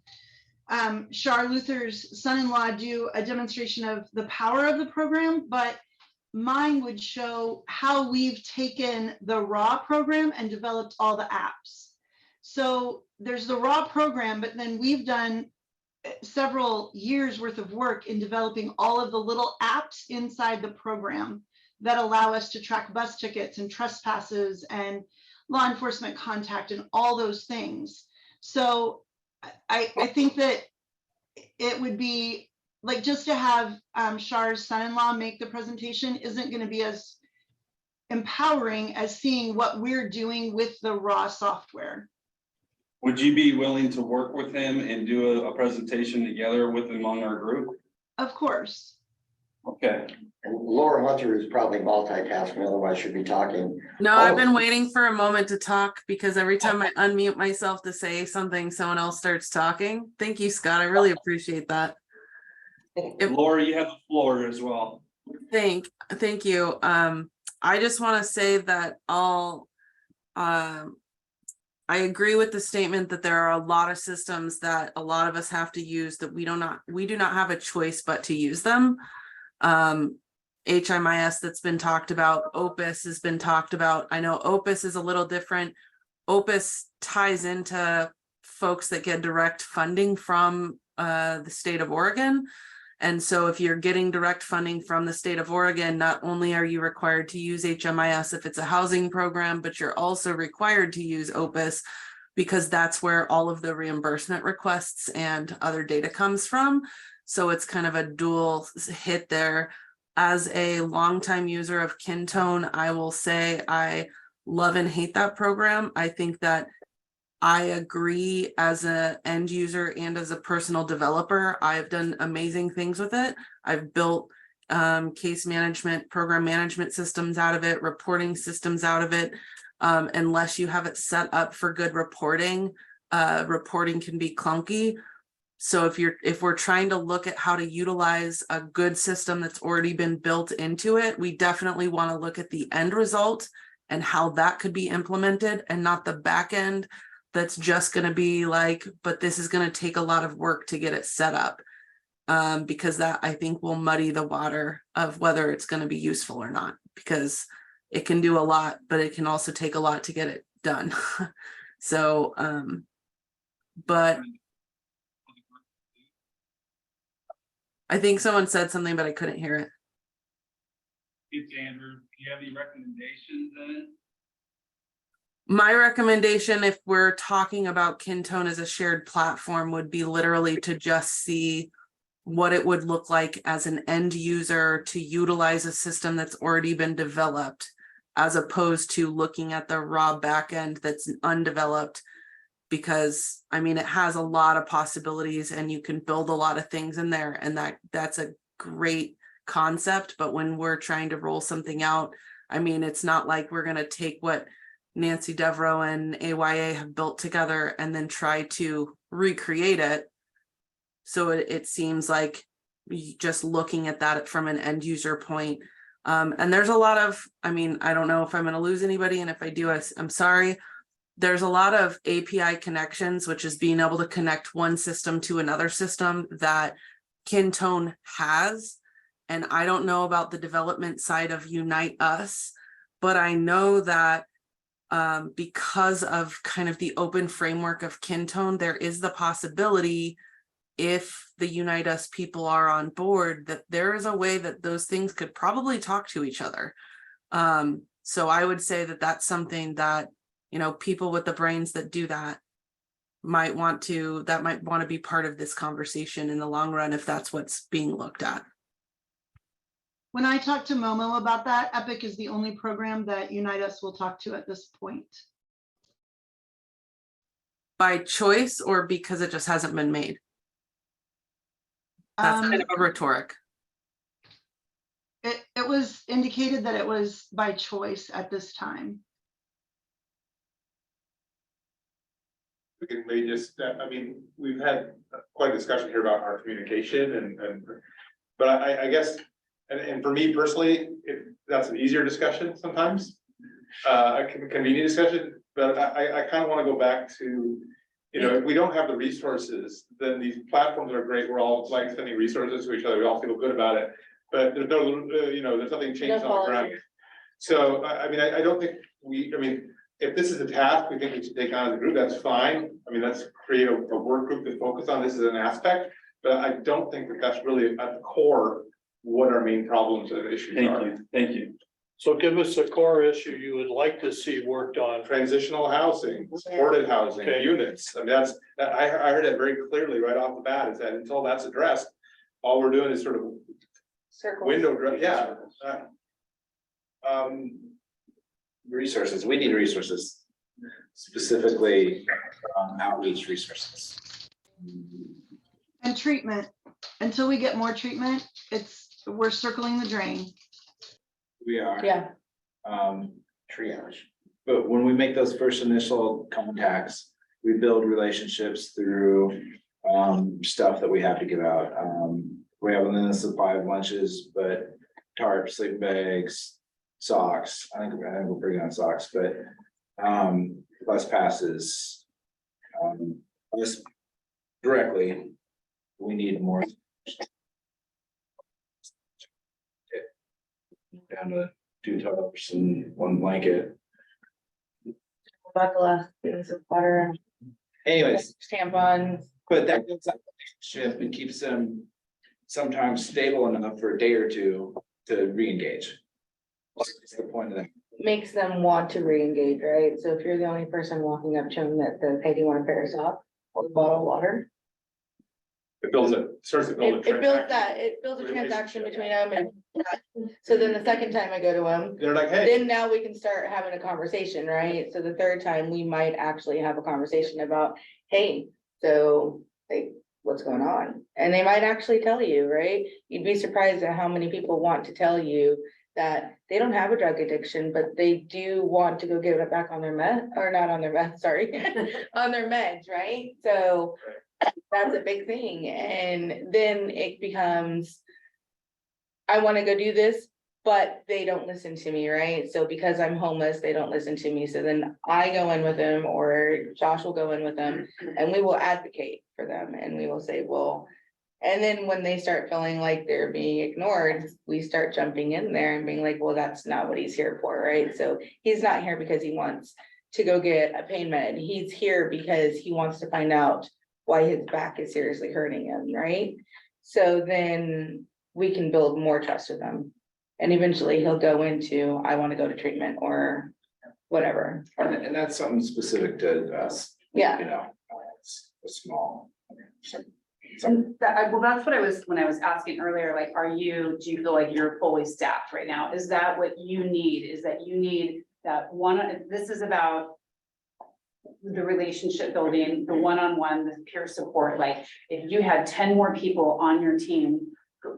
Char Luther's son-in-law do a demonstration of the power of the program, but mine would show how we've taken the raw program and developed all the apps. So there's the raw program, but then we've done several years worth of work in developing all of the little apps inside the program that allow us to track bus tickets and trespasses and law enforcement contact and all those things. So I think that it would be like, just to have Char's son-in-law make the presentation isn't going to be as empowering as seeing what we're doing with the raw software. Would you be willing to work with him and do a presentation together with him on our group? Of course. Okay. And Laura Hunter is probably multitasking, otherwise she'd be talking. No, I've been waiting for a moment to talk because every time I unmute myself to say something, someone else starts talking. Thank you, Scott. I really appreciate that. Laura, you have the floor as well. Thank you. I just want to say that I agree with the statement that there are a lot of systems that a lot of us have to use that we do not have a choice but to use them. HMIS that's been talked about, Opus has been talked about. I know Opus is a little different. Opus ties into folks that get direct funding from the state of Oregon. And so if you're getting direct funding from the state of Oregon, not only are you required to use HMIS if it's a housing program, but you're also required to use Opus because that's where all of the reimbursement requests and other data comes from. So it's kind of a dual hit there. As a longtime user of Kintone, I will say I love and hate that program. I think that I agree as an end user and as a personal developer, I've done amazing things with it. I've built case management, program management systems out of it, reporting systems out of it. Unless you have it set up for good reporting, reporting can be clunky. So if we're trying to look at how to utilize a good system that's already been built into it, we definitely want to look at the end result and how that could be implemented and not the back end that's just going to be like, but this is going to take a lot of work to get it set up. Because that I think will muddy the water of whether it's going to be useful or not, because it can do a lot, but it can also take a lot to get it done. So, but I think someone said something, but I couldn't hear it. It's Andrew. Do you have any recommendations then? My recommendation, if we're talking about Kintone as a shared platform, would be literally to just see what it would look like as an end user to utilize a system that's already been developed, as opposed to looking at the raw backend that's undeveloped. Because I mean, it has a lot of possibilities and you can build a lot of things in there, and that's a great concept. But when we're trying to roll something out, I mean, it's not like we're going to take what Nancy Devereaux and AYA have built together and then try to recreate it. So it seems like just looking at that from an end user point. And there's a lot of, I mean, I don't know if I'm going to lose anybody. And if I do, I'm sorry. There's a lot of API connections, which is being able to connect one system to another system that Kintone has. And I don't know about the development side of Unite Us, but I know that because of kind of the open framework of Kintone, there is the possibility, if the Unite Us people are on board, that there is a way that those things could probably talk to each other. So I would say that that's something that, you know, people with the brains that do that might want to be part of this conversation in the long run, if that's what's being looked at. When I talked to Momo about that, Epic is the only program that Unite Us will talk to at this point. By Choice or because it just hasn't been made? That's kind of a rhetoric. It was indicated that it was by choice at this time. We can maybe just, I mean, we've had quite a discussion here about our communication but I guess, and for me personally, that's an easier discussion sometimes. A convenient discussion, but I kind of want to go back to, you know, if we don't have the resources, then these platforms are great. We're all like sending resources to each other. We all feel good about it, but there's no, you know, there's nothing changed on the ground. So, I mean, I don't think if this is a task we think we should take on as a group, that's fine. I mean, let's create a work group to focus on this as an aspect, but I don't think that that's really at the core what our main problems and issues are. Thank you. So give us a core issue you would like to see worked on. Transitional housing, supported housing, units. I mean, I heard it very clearly right off the bat, is that until that's addressed, all we're doing is sort of window dress. Yeah. Resources, we need resources, specifically outreach resources. And treatment. Until we get more treatment, we're circling the drain. We are. Yeah. Triage. But when we make those first initial contacts, we build relationships through stuff that we have to give out. We have a limited supply of lunches, but tarps, sleeping bags, socks. I think we're bringing on socks, but bus passes. Just directly, we need more. Down to 2 tarps and 1 blanket. Buckle, things of water, Anyways, tampons. but that builds that relationship and keeps them sometimes stable enough for a day or two to re-engage. What's the point of that? Makes them want to re-engage, right? So if you're the only person walking up to them that says, hey, do you want a pair of socks or a bottle of water? It builds a, starts to build a. It builds a transaction between them, and so then the second time I go to them, They're like, hey, then now we can start having a conversation, right? So the third time, we might actually have a conversation about, hey, so, like, what's going on? And they might actually tell you, right? You'd be surprised at how many people want to tell you that they don't have a drug addiction, but they do want to go get it back on their or not on their sorry, on their meds, right? So that's a big thing. And then it becomes, I want to go do this, but they don't listen to me, right? So because I'm homeless, they don't listen to me. So then I go in with them, or Josh will go in with them, and we will advocate for them, and we will say, well, and then when they start feeling like they're being ignored, we start jumping in there and being like, well, that's not what he's here for, right? So he's not here because he wants to go get a pain med. He's here because he wants to find out why his back is seriously hurting him, right? So then we can build more trust with them. And eventually he'll go into, I want to go to treatment or whatever. And that's something specific to us. Yeah. You know, it's a small. Well, that's what when I was asking earlier, like, do you feel like you're fully staffed right now? Is that what you need? Is that you need that one, this is about the relationship building, the one-on-one, the peer support. Like, if you had 10 more people on your team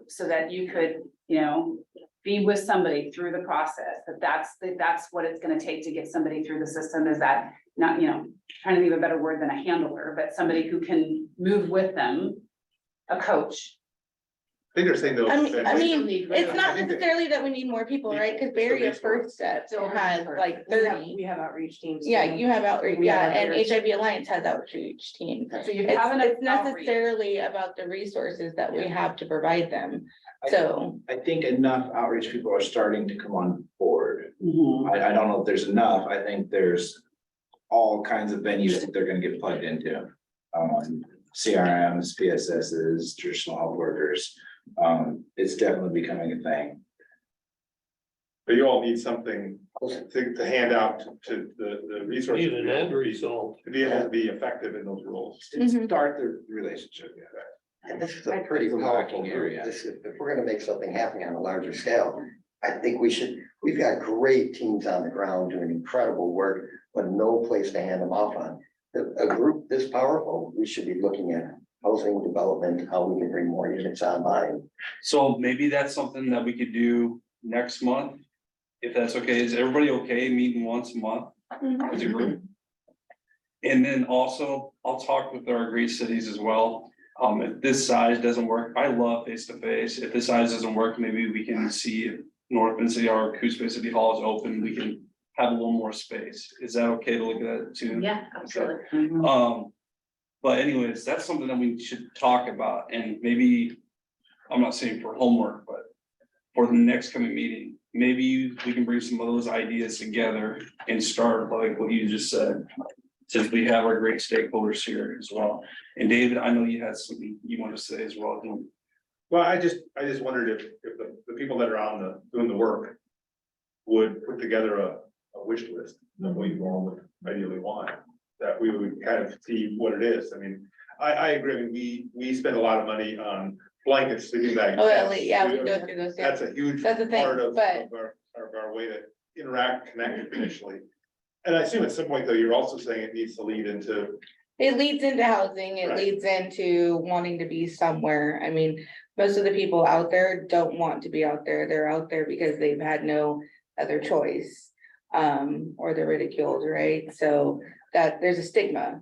so that you could, you know, be with somebody through the process, that's what it's going to take to get somebody through the system. Is that not, you know, trying to leave a better word than a handler, but somebody who can move with them, a coach. I think they're saying though. I mean, it's not necessarily that we need more people, right? Because Barry at First Step has like 30. We have outreach teams. Yeah, too. you have outreach, We have yeah, and outreach. HIV Alliance has outreach team. So you have enough It's necessarily about the resources that we have to provide them. So I think enough outreach people are starting to come on board. Mhm. I don't know if there's enough. I think there's all kinds of venues that they're gonna get plugged into. CRMs, PSSs, traditional health workers. It's definitely becoming a thing. But you all need something to hand out to the resources. Need an end result. To be able to be effective in those roles. Start the relationship. And this is a pretty It's a powerful lacking area. area. If we're gonna make something happen on a larger scale, I think we've got great teams on the ground doing incredible work, but no place to hand them off on. A group this powerful, we should be looking at housing development, how we can bring more units online. So maybe that's something that we could do next month, if that's okay. Is everybody okay meeting once a month as a group? And then also, I'll talk with our great cities as well. If this size doesn't work, I love face-to-face. If this size doesn't work, maybe we can see if North Bend City or Coos Bay City Hall is open, we can have a little more space. Is that okay to look at that too? Yeah, absolutely. But anyways, that's something that we should talk about, and maybe, I'm not saying for homework, but for the next coming meeting, maybe we can bring some of those ideas together and start like what you just said. Since we have our great stakeholders here as well. And David, I know you had something you want to say as well. Well, I just wondered if the people that are doing the work would put together a wish list of what you all would ideally want, that we would kind of see what it is. I mean, I agree. I mean, we spend a lot of money on blankets, sleeping bags. Oh, yeah, we go through those. That's a huge That's the thing, part of but our way to interact, connect initially. And I assume at some point though, you're also saying it needs to lead into It leads into housing, it Right. leads into wanting to be somewhere. I mean, most of the people out there don't want to be out there. They're out there because they've had no other choice. Or they're ridiculed, right? So that there's a stigma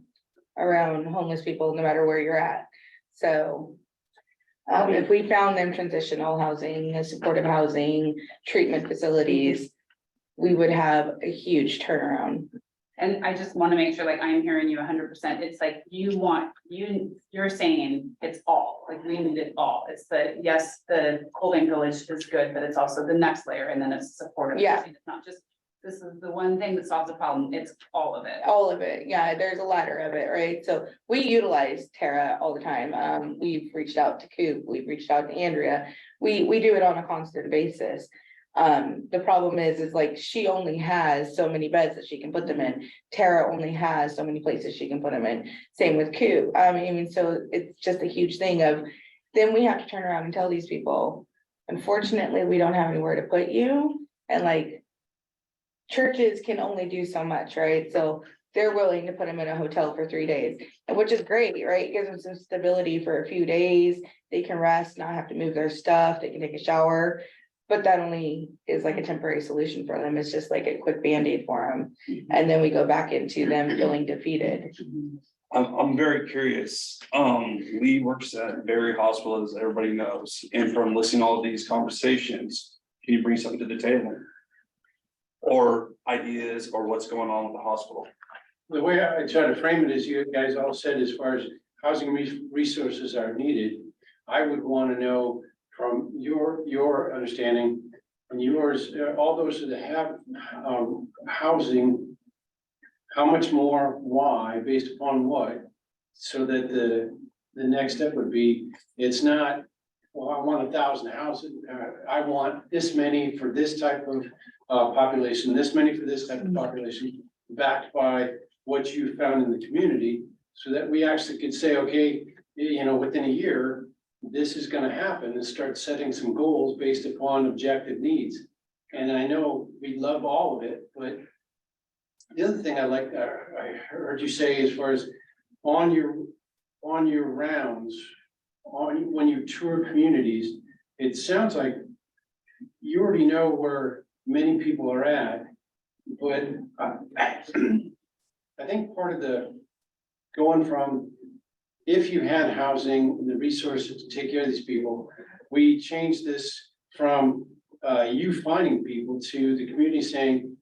around homeless people, no matter where you're at. So if we found them transitional housing, supportive housing, treatment facilities, we would have a huge turnaround. And I just want to make sure, like, I'm hearing you 100%. It's like you're saying it's all, like, we need it all. It's yes, the Cold Village is good, but it's also the next layer, and then it's supportive. Yeah. It's not just, this is the one thing that solves the problem. It's all of it. All of it, yeah, there's a ladder of it, right? So we utilize Tara all the time. We've reached out to Coop, we've reached out to Andrea. We do it on a constant basis. The problem is like, she only has so many beds that she can put them in. Tara only has so many places she can put them in. Same with Coop. I mean, so it's just a huge thing of, then we have to turn around and tell these people, unfortunately, we don't have anywhere to put you. And like, churches can only do so much, right? So they're willing to put them in a hotel for 3 days, and which is great, right? It gives them some stability for a few days. They can rest, not have to move their stuff, they can take a shower. But that only is like a temporary solution for them. It's just like a quick Band-Aid for them. And then we go back into them feeling defeated. I'm very curious. Lee works at Berry Hospital, as everybody knows, and from listening to all of these conversations, can you bring something to the table? Or ideas, or what's going on with the hospital? The way I try to frame it is, you guys all said, as far as housing resources are needed, I would want to know from your understanding and yours, all those that have housing, how much more, why, based upon what, so that the next step would be, it's not, well, I want 1,000 houses, I want this many for this type of population, this many for this type of population, backed by what you found in the community, so that we actually could say, okay, you know, within a year, this is gonna happen, and start setting some goals based upon objective needs. And I know we love all of it, but the other thing I heard you say, as far as on your rounds, when you tour communities, it sounds like you already know where many people are at, but I think part of the going from, if you had housing, the resources to take care of these people, we changed this from you finding people to the community saying,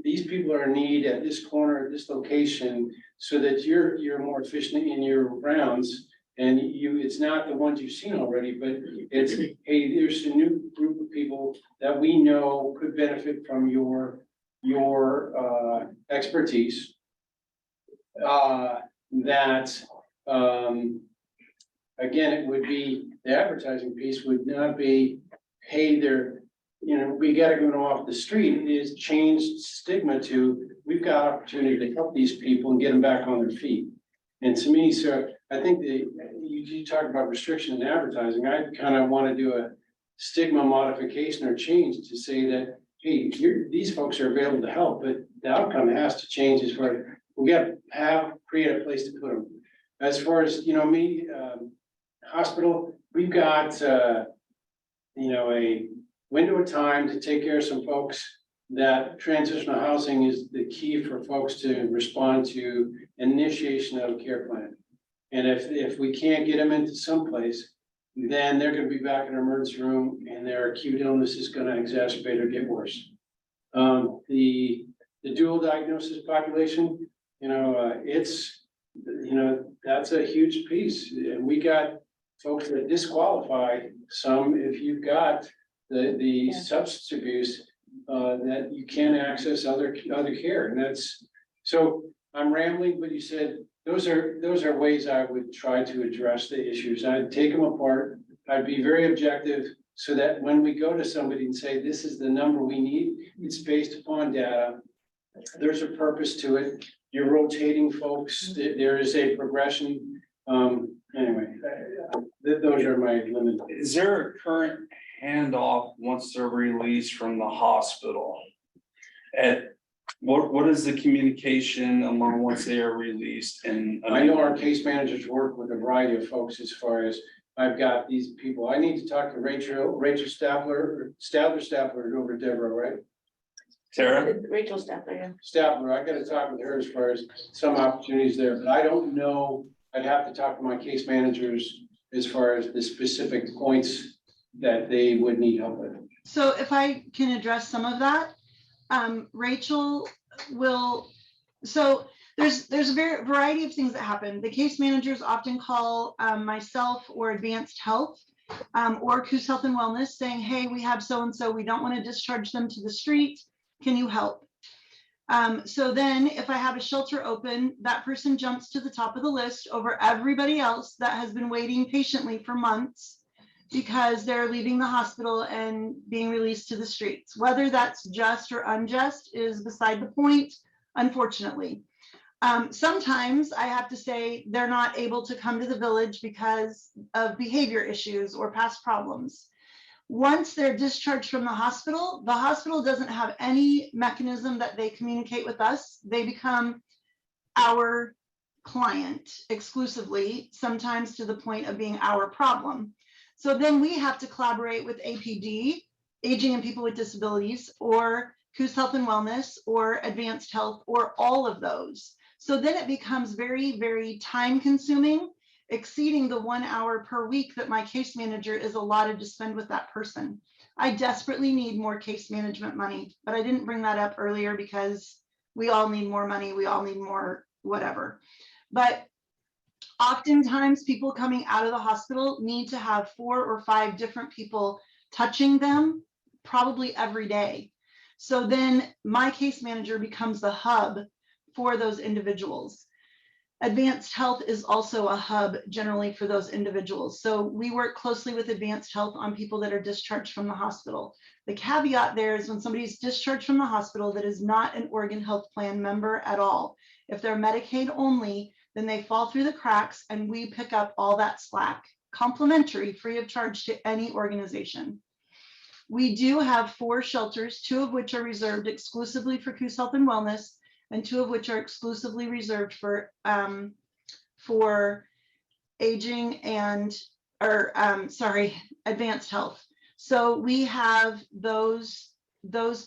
these people are in need at this corner, at this location, so that you're more efficient in your rounds. And it's not the ones you've seen already, but it's, hey, there's a new group of people that we know could benefit from your expertise. Again, it would be, the advertising piece would not be, hey, they're, you know, we gotta go off the street. It is changed stigma to, we've got opportunity to help these people and get them back on their feet. And to me, so I think you talk about restriction in advertising, I kind of want to do a stigma modification or change to say that, hey, these folks are available to help, but the outcome has to change as far as, we got to create a place to put them. As far as, you know, me, hospital, we've got, you know, a window of time to take care of some folks. That transitional housing is the key for folks to respond to initiation of a care plan. And if we can't get them into someplace, then they're gonna be back in our emergency room and their acute illness is gonna exacerbate or get worse. The dual diagnosis population, you know, it's, you know, that's a huge piece. And we got folks that disqualify some if you've got the substance abuse, that you can't access other care. And that's, so I'm rambling, but you said, those are ways I would try to address the issues. I'd take them apart. I'd be very objective so that when we go to somebody and say, this is the number we need, it's based upon data. There's a purpose to it. You're rotating folks. There is a progression. Anyway, those are my limits. Is there a current handoff once they're released from the hospital? what is the communication among once they are released and? I know our case managers work with a variety of folks as far as, I've got these people, I need to talk to Rachel Stapler over Deborah, right? Tara? Rachel Stepler, yeah. Stapler, I gotta talk with her as far as some opportunities there, but I don't know, I'd have to talk to my case managers as far as the specific points that they would need help with. So if I can address some of that, Rachel will, so there's a variety of things that happen. The case managers often call myself or Advanced Health or Coos Health and Wellness saying, hey, we have so-and-so, we don't want to discharge them to the street. Can you help? So then if I have a shelter open, that person jumps to the top of the list over everybody else that has been waiting patiently for months because they're leaving the hospital and being released to the streets. Whether that's just or unjust is beside the point, unfortunately. Sometimes I have to say they're not able to come to the village because of behavior issues or past problems. Once they're discharged from the hospital doesn't have any mechanism that they communicate with us. They become our client exclusively, sometimes to the point of being our problem. So then we have to collaborate with APD, Aging and People with Disabilities, or Coos Health and Wellness, or Advanced Health, or all of those. So then it becomes very, very time consuming, exceeding the 1 hour per week that my case manager is allotted to spend with that person. I desperately need more case management money, but I didn't bring that up earlier because we all need more money. We all need more whatever. But oftentimes people coming out of the hospital need to have 4 or 5 different people touching them probably every day. So then my case manager becomes the hub for those individuals. Advanced Health is also a hub generally for those individuals. So we work closely with Advanced Health on people that are discharged from the hospital. The caveat there is when somebody's discharged from the hospital that is not an Oregon Health Plan member at all. If they're Medicaid only, then they fall through the cracks and we pick up all that slack, complimentary, free of charge to any organization. We do have 4 shelters, 2 of which are reserved exclusively for Coos Health and Wellness, and 2 of which are exclusively reserved for aging and, Advanced Health. So we have those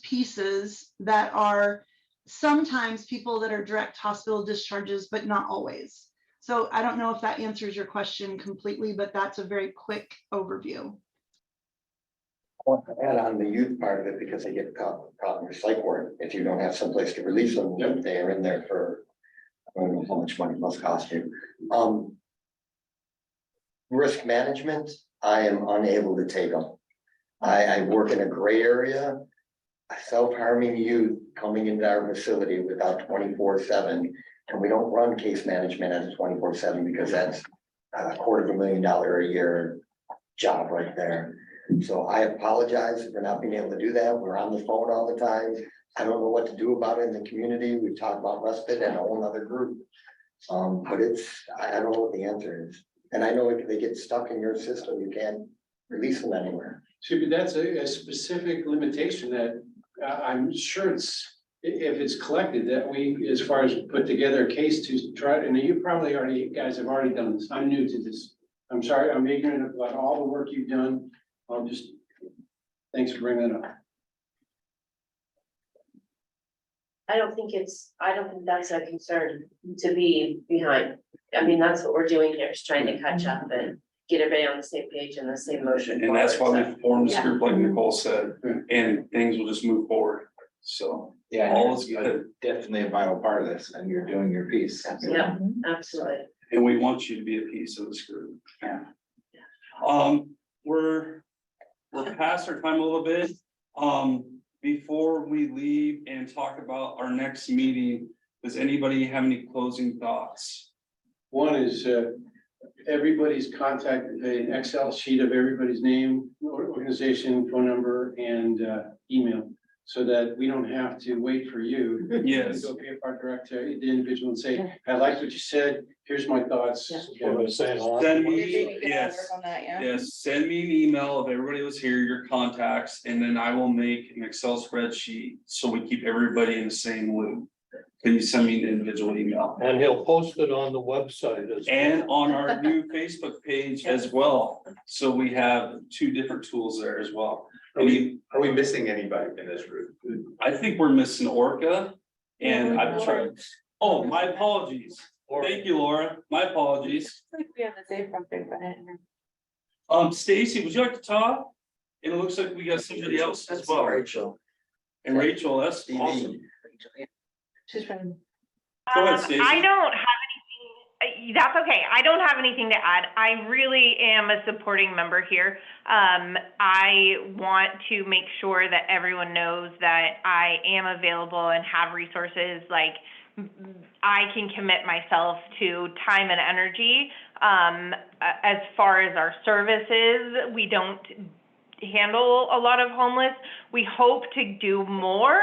pieces that are sometimes people that are direct hospital discharges, but not always. So I don't know if that answers your question completely, but that's a very quick overview. I want to add on the youth part of it because they get caught in your psych ward. If you don't have someplace to release them, they are in there for, I don't know how much money it must cost you. Risk management, I am unable to take them. I work in a gray area. Self-harming youth coming into our facility without 24/7, and we don't run case management as a 24/7 because that's $250,000 a year job right there. So I apologize for not being able to do that. We're on the phone all the time. I don't know what to do about it in the community. We've talked about respite and a whole other group. But I don't know what the answer is. And I know if they get stuck in your system, you can't release them anywhere. See, but that's a specific limitation that I'm sure if it's collected, that we, as far as put together a case to try, and you guys have already done this. I'm new to this. I'm sorry, I'm ignorant about all the work you've done. Thanks for bringing that up. I don't think that's a concern to be behind. I mean, that's what we're doing here, is trying to catch up and get everybody on the same page and the same motion. And that's why we formed this group, like Yeah. Nicole said, and things will just move forward. So Yeah, all is good. Definitely a vital part of this, and you're doing your piece. Yeah, absolutely. And we want you to be a piece of this group. Yeah. We're past our time a little bit. Before we leave and talk about our next meeting, does anybody have any closing thoughts? One is everybody's contact, an Excel sheet of everybody's name, organization, phone number, and email. so that we don't have to wait for you. Yes. To go pay our director, the individual and say, I like what you said, here's my thoughts. What I'm saying. Send Maybe me, we can yes, work on that, yeah. yes, send me an email of everybody was here, your contacts, and then I will make an Excel spreadsheet, so we keep everybody in the same loop. Can you send me an individual email? And he'll post it on the website as. And on our new Facebook page as well, so we have 2 different tools there as well. Are we missing anybody in this group? I think we're missing Orca, and I've tried, oh, my apologies. Thank you, Laura, my apologies. We have the safe something, but. Stacy, would you like to talk? And it looks like we got somebody else as well. Rachel. And Rachel, that's awesome. She's from. Go ahead, Stacy. I don't have anything, that's okay. I don't have anything to add. I really am a supporting member here. I want to make sure that everyone knows that I am available and have resources. Like, I can commit myself to time and energy. As far as our services, we don't handle a lot of homeless. We hope to do more,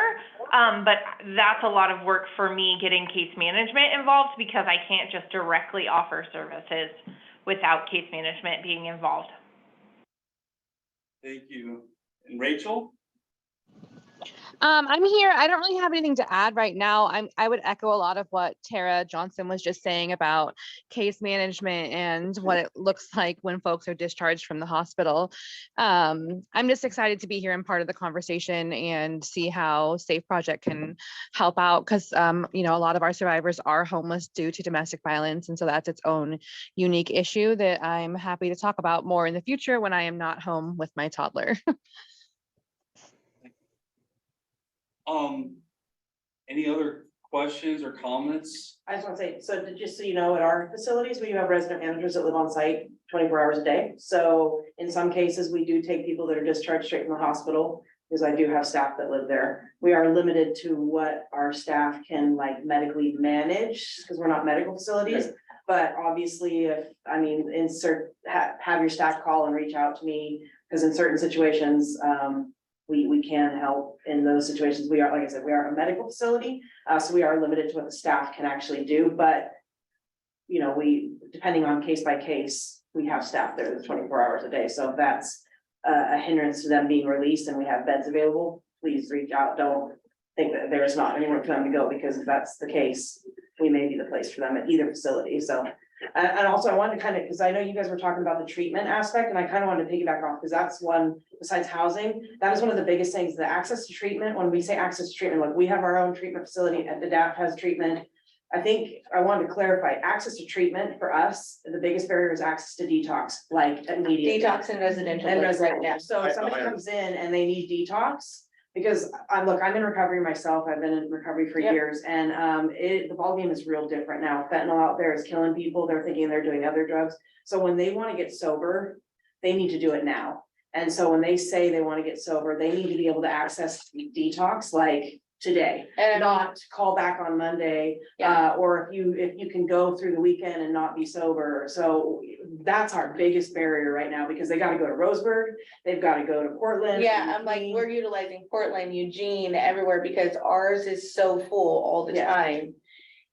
but that's a lot of work for me getting case management involved, because I can't just directly offer services without case management being involved. Thank you. And Rachel? I'm here. I don't really have anything to add right now. I would echo a lot of what Tara Johnson was just saying about case management and what it looks like when folks are discharged from the hospital. I'm just excited to be here and part of the conversation and see how Safe Project can help out, because you know, a lot of our survivors are homeless due to domestic violence, and so that's its own unique issue that I'm happy to talk about more in the future when I am not home with my toddler. Any other questions or comments? I just want to say, so just so you know, at our facilities, we have resident managers that live on site 24 hours a day. So in some cases, we do take people that are discharged straight from the hospital, because I do have staff that live there. We are limited to what our staff can like medically manage, because we're not medical facilities. But obviously, if, I mean, have your staff call and reach out to me, because in certain situations, we can help in those situations. We are, like I said, we are a medical facility, so we are limited to what the staff can actually do, but you know, depending on case by case, we have staff there 24 hours a day. So if that's a hindrance to them being released and we have beds available, please reach out. Don't think that there's not anywhere for them to go, because if that's the case, we may be the place for them at either facility. So, and also I wanted to kind of, because I know you guys were talking about the treatment aspect, and I kind of wanted to piggyback off, because that's one, besides housing, that is one of the biggest things, the access to treatment. When we say access to treatment, like we have our own treatment facility, and the DAP has treatment. I think I wanted to clarify, access to treatment for us, the biggest barrier is access to detox, like immediately. Detox and residential. And like resident, right now. so if somebody comes in and they need detox, because I'm in recovery myself, I've been in recovery for years, and the ballgame is real different now. Fentanyl out there is killing people, they're thinking they're doing other drugs. So when they want to get sober, they need to do it now. And so when they say they want to get sober, they need to be able to access detox like today, and not call back on Monday. Or if you can go through the weekend and not be sober. So that's our biggest barrier right now, because they got to go to Roseburg, they've got to go to Portland. Yeah, I'm like, we're utilizing Portland, Eugene, everywhere, because ours is so full all the time.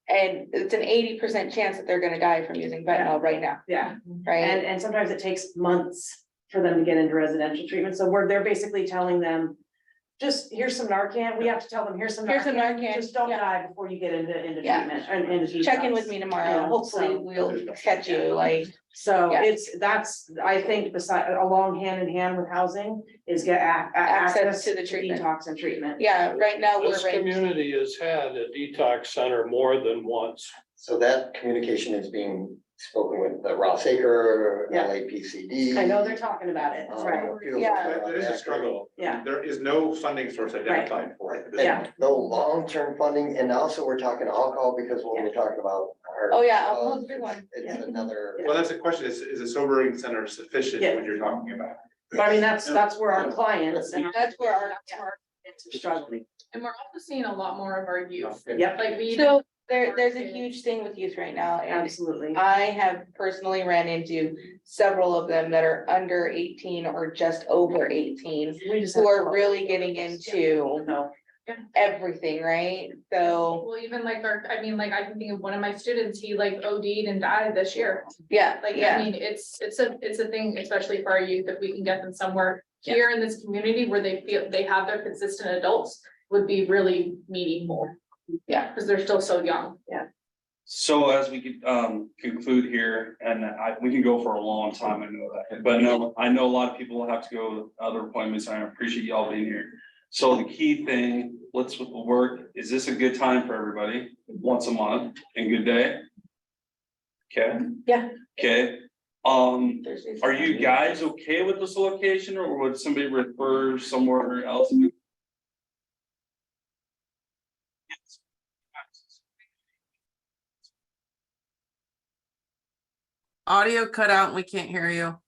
And it's an 80% chance that they're gonna die from using fentanyl right now. Yeah. Right. And sometimes it takes months for them to get into residential treatment. So they're basically telling them, just here's some Narcan. We have to tell them, here's some Narcan. Just don't die before you get into treatment and into Check in detox. with me tomorrow. Yeah, Hopefully so- we'll catch you like. So Yeah. that's, I think, along hand in hand with housing is get access to the treatment. detox and treatment. Yeah, right now This community has had a detox center more than once. So that communication is being spoken with the Ross Acre, Yeah. LAPCD. I know they're talking about it, right? There is a struggle. Yeah. There is no funding source identified for it. Yeah. No long-term funding, and also we're talking alcohol, because when we're talking about. Oh, yeah, alcohol's a big one. It's another. Well, that's the question, is a sobering center sufficient Yeah. when you're talking about? But I mean, that's where our clients and That's where our. clients are struggling. And we're also seeing a lot more of our youth. Yep. Like we So There's a huge thing with youth right now, and Absolutely. I have personally ran into several of them that are under 18 or just over 18. Who are really getting into everything, right? So, Well, even like I can think of one of my students, he like OD'd and died this year. yeah, Like, yeah. I mean, it's a thing, especially for our youth, if we can get them somewhere here in this community where they feel they have their consistent adults would be really meaningful. Yeah. Because they're still so young. Yeah. So as we could conclude here, and we can go for a long time, I know that, but no, I know a lot of people will have to go to other appointments, and I appreciate y'all being here. So the key thing, let's work, is this a good time for everybody, once a month, and good day? Okay. Yeah. Okay, are you guys okay with this location, or would somebody refer somewhere else? Audio cut out and we can't hear you.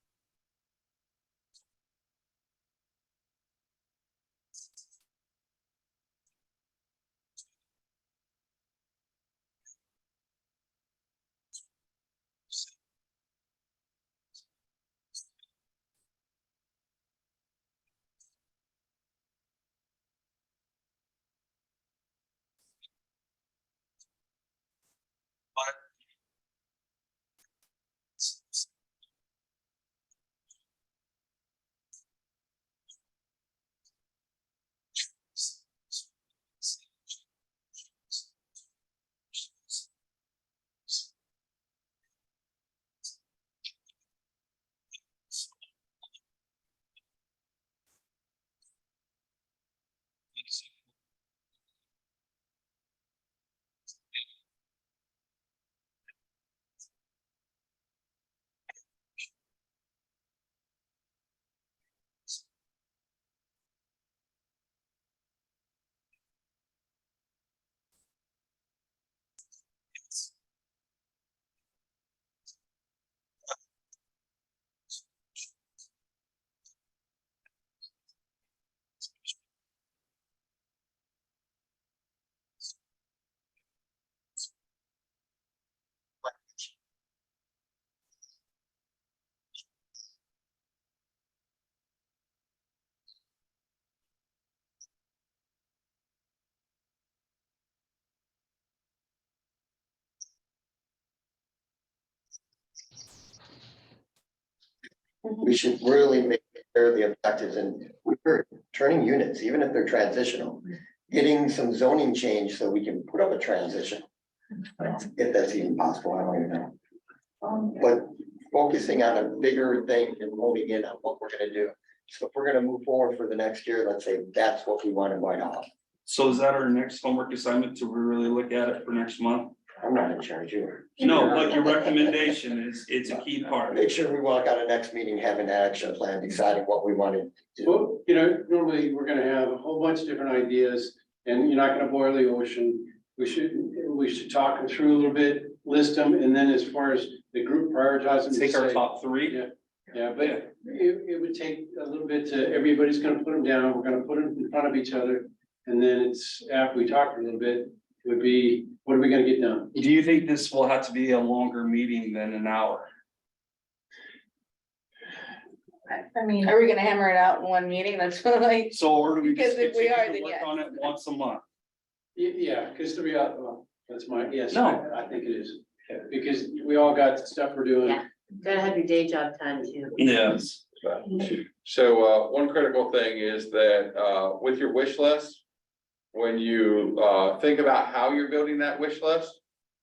We should really make clear the objectives, and we're turning units, even if they're transitional, getting some zoning change so we can put up a transition. If that's even possible, I don't even know. But focusing on a bigger thing and honing in on what we're gonna do. So if we're gonna move forward for the next year, let's say that's what we want to bite off. So is that our next homework assignment to really look at it for next month? I'm not in charge, you are. No, but your recommendation is, it's a key part. Make sure we walk out of next meeting, having an action plan, deciding what we want to do. Well, normally we're gonna have a whole bunch of different ideas and you're not gonna boil the ocean. We should talk them through a little bit, list them, and then as far as the group prioritizing. Take our top three. Yeah, but it would take a little bit to, everybody's gonna put them down, we're gonna put them in front of each other. And then it's, after we talk a little bit, it would be, what are we gonna get done? Do you think this will have to be a longer meeting than an hour? I mean, Are we gonna hammer it out in one meeting? That's like, So, or do we because just if we continue are, to then work yeah. on it once a month? Yeah, because the reality, well, that's my, yes, No. I think it is. Because we all got stuff we're doing. Yeah, gotta have your day job time too. Yes. So, one critical thing is that, with your wish list, when you, think about how you're building that wish list,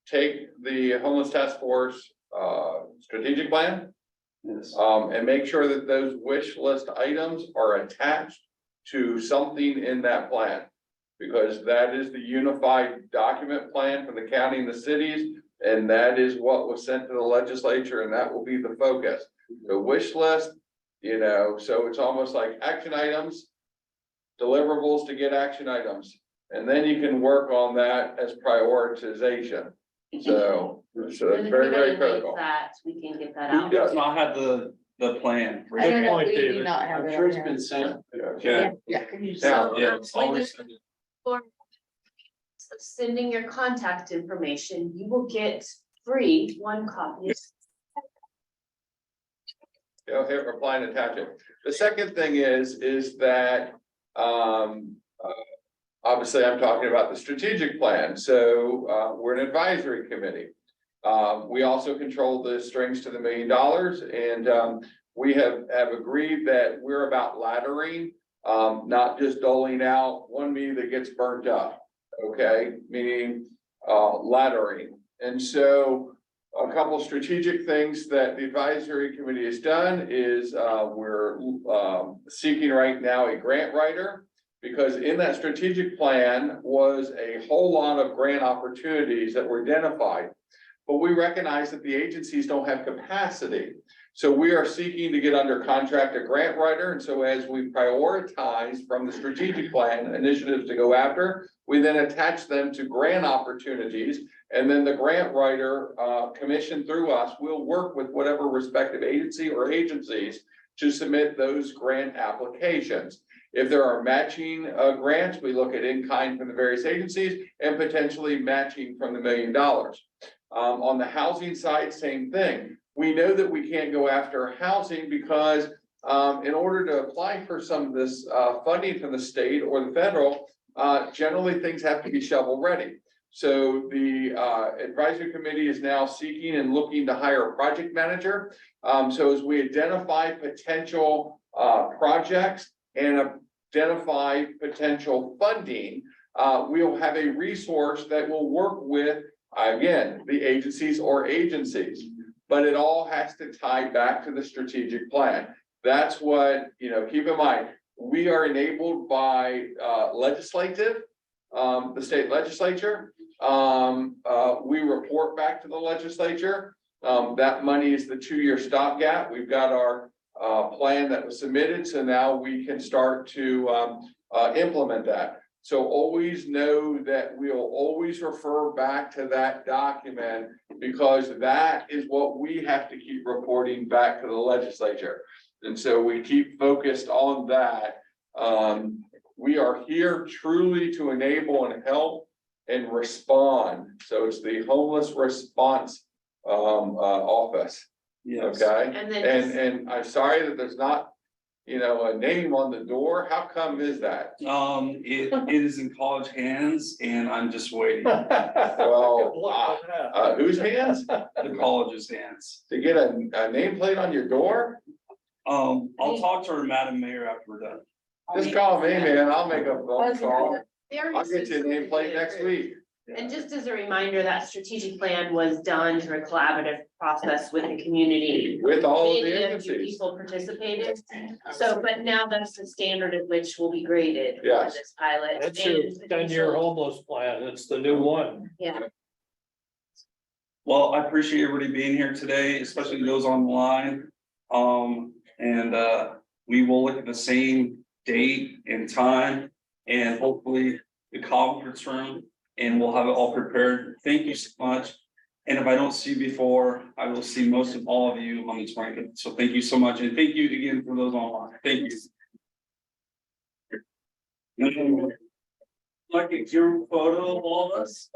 take the homeless task force, strategic plan. Yes. And make sure that those wish list items are attached to something in that plan. Because that is the unified document plan for the county and the cities, and that is what was sent to the legislature, and that will be the focus. The wish list, so it's almost like action items, deliverables to get action items, and then you can work on that as prioritization. So it's very, very critical. That, we can get that Who out. does not have the plan? I don't know, point, we do David. not have I'm it sure on it's here. been sent. Okay. Yeah. Now, Yeah, it's always. of sending your contact information, you will get free 1 copy. Go hit reply and attach it. The second thing is that, obviously I'm talking about the strategic plan. So, we're an advisory committee. We also control the strings to the $1 million, and, we have agreed that we're about laddering, not just doling out one meat that gets burnt up. Okay, meaning, laddering. And so, a couple strategic things that the advisory committee has done is we're seeking right now a grant writer, because in that strategic plan was a whole lot of grant opportunities that were identified. But we recognize that the agencies don't have capacity. So we are seeking to get under contract a grant writer. And so as we prioritize from the strategic plan initiatives to go after, we then attach them to grant opportunities. And then the grant writer commissioned through us will work with whatever respective agency or agencies to submit those grant applications. If there are matching grants, we look at in-kind from the various agencies and potentially matching from the $1 million. On the housing side, same thing. We know that we can't go after housing because in order to apply for some of this funding from the state or the federal, generally things have to be shovel ready. So the advisory committee is now seeking and looking to hire a project manager. So as we identify potential projects and identify potential funding, we'll have a resource that will work with, again, the agencies or agencies. But it all has to tie back to the strategic plan. That's what, keep in mind, we are enabled by legislative, the state legislature. We report back to the legislature. That money is the 2-year stopgap. We've got our plan that was submitted, so now we can start to implement that. So always know that we'll always refer back to that document, because that is what we have to keep reporting back to the legislature. And so we keep focused on that. We are here truly to enable and help and respond. So it's the homeless response office. Yes. Okay. And then And I'm sorry that there's not, a name on the door. How come is that? It is in college hands and I'm just waiting. Well, whose hands? The college's hands. To get a nameplate on your door? I'll talk to her, Madam Mayor, after we're done. Just call me, man. I'll make a phone call. there I'll is get you a nameplate next week. And just as a reminder, that strategic plan was done through a collaborative process with the community. With all of the Many you agencies. people participated. So, but now that's the standard at which will be graded for Yes. this pilot. That's your and 10-year homeless plan. It's the new one. Yeah. Well, I appreciate everybody being here today, especially those online. We will look at the same date and time and hopefully the conference room, and we'll have it all prepared. Thank you so much. And if I don't see you before, I will see most of all of you on the 20th. So thank you so much. And thank you again for those online. Thank you. Like a group photo of all of us.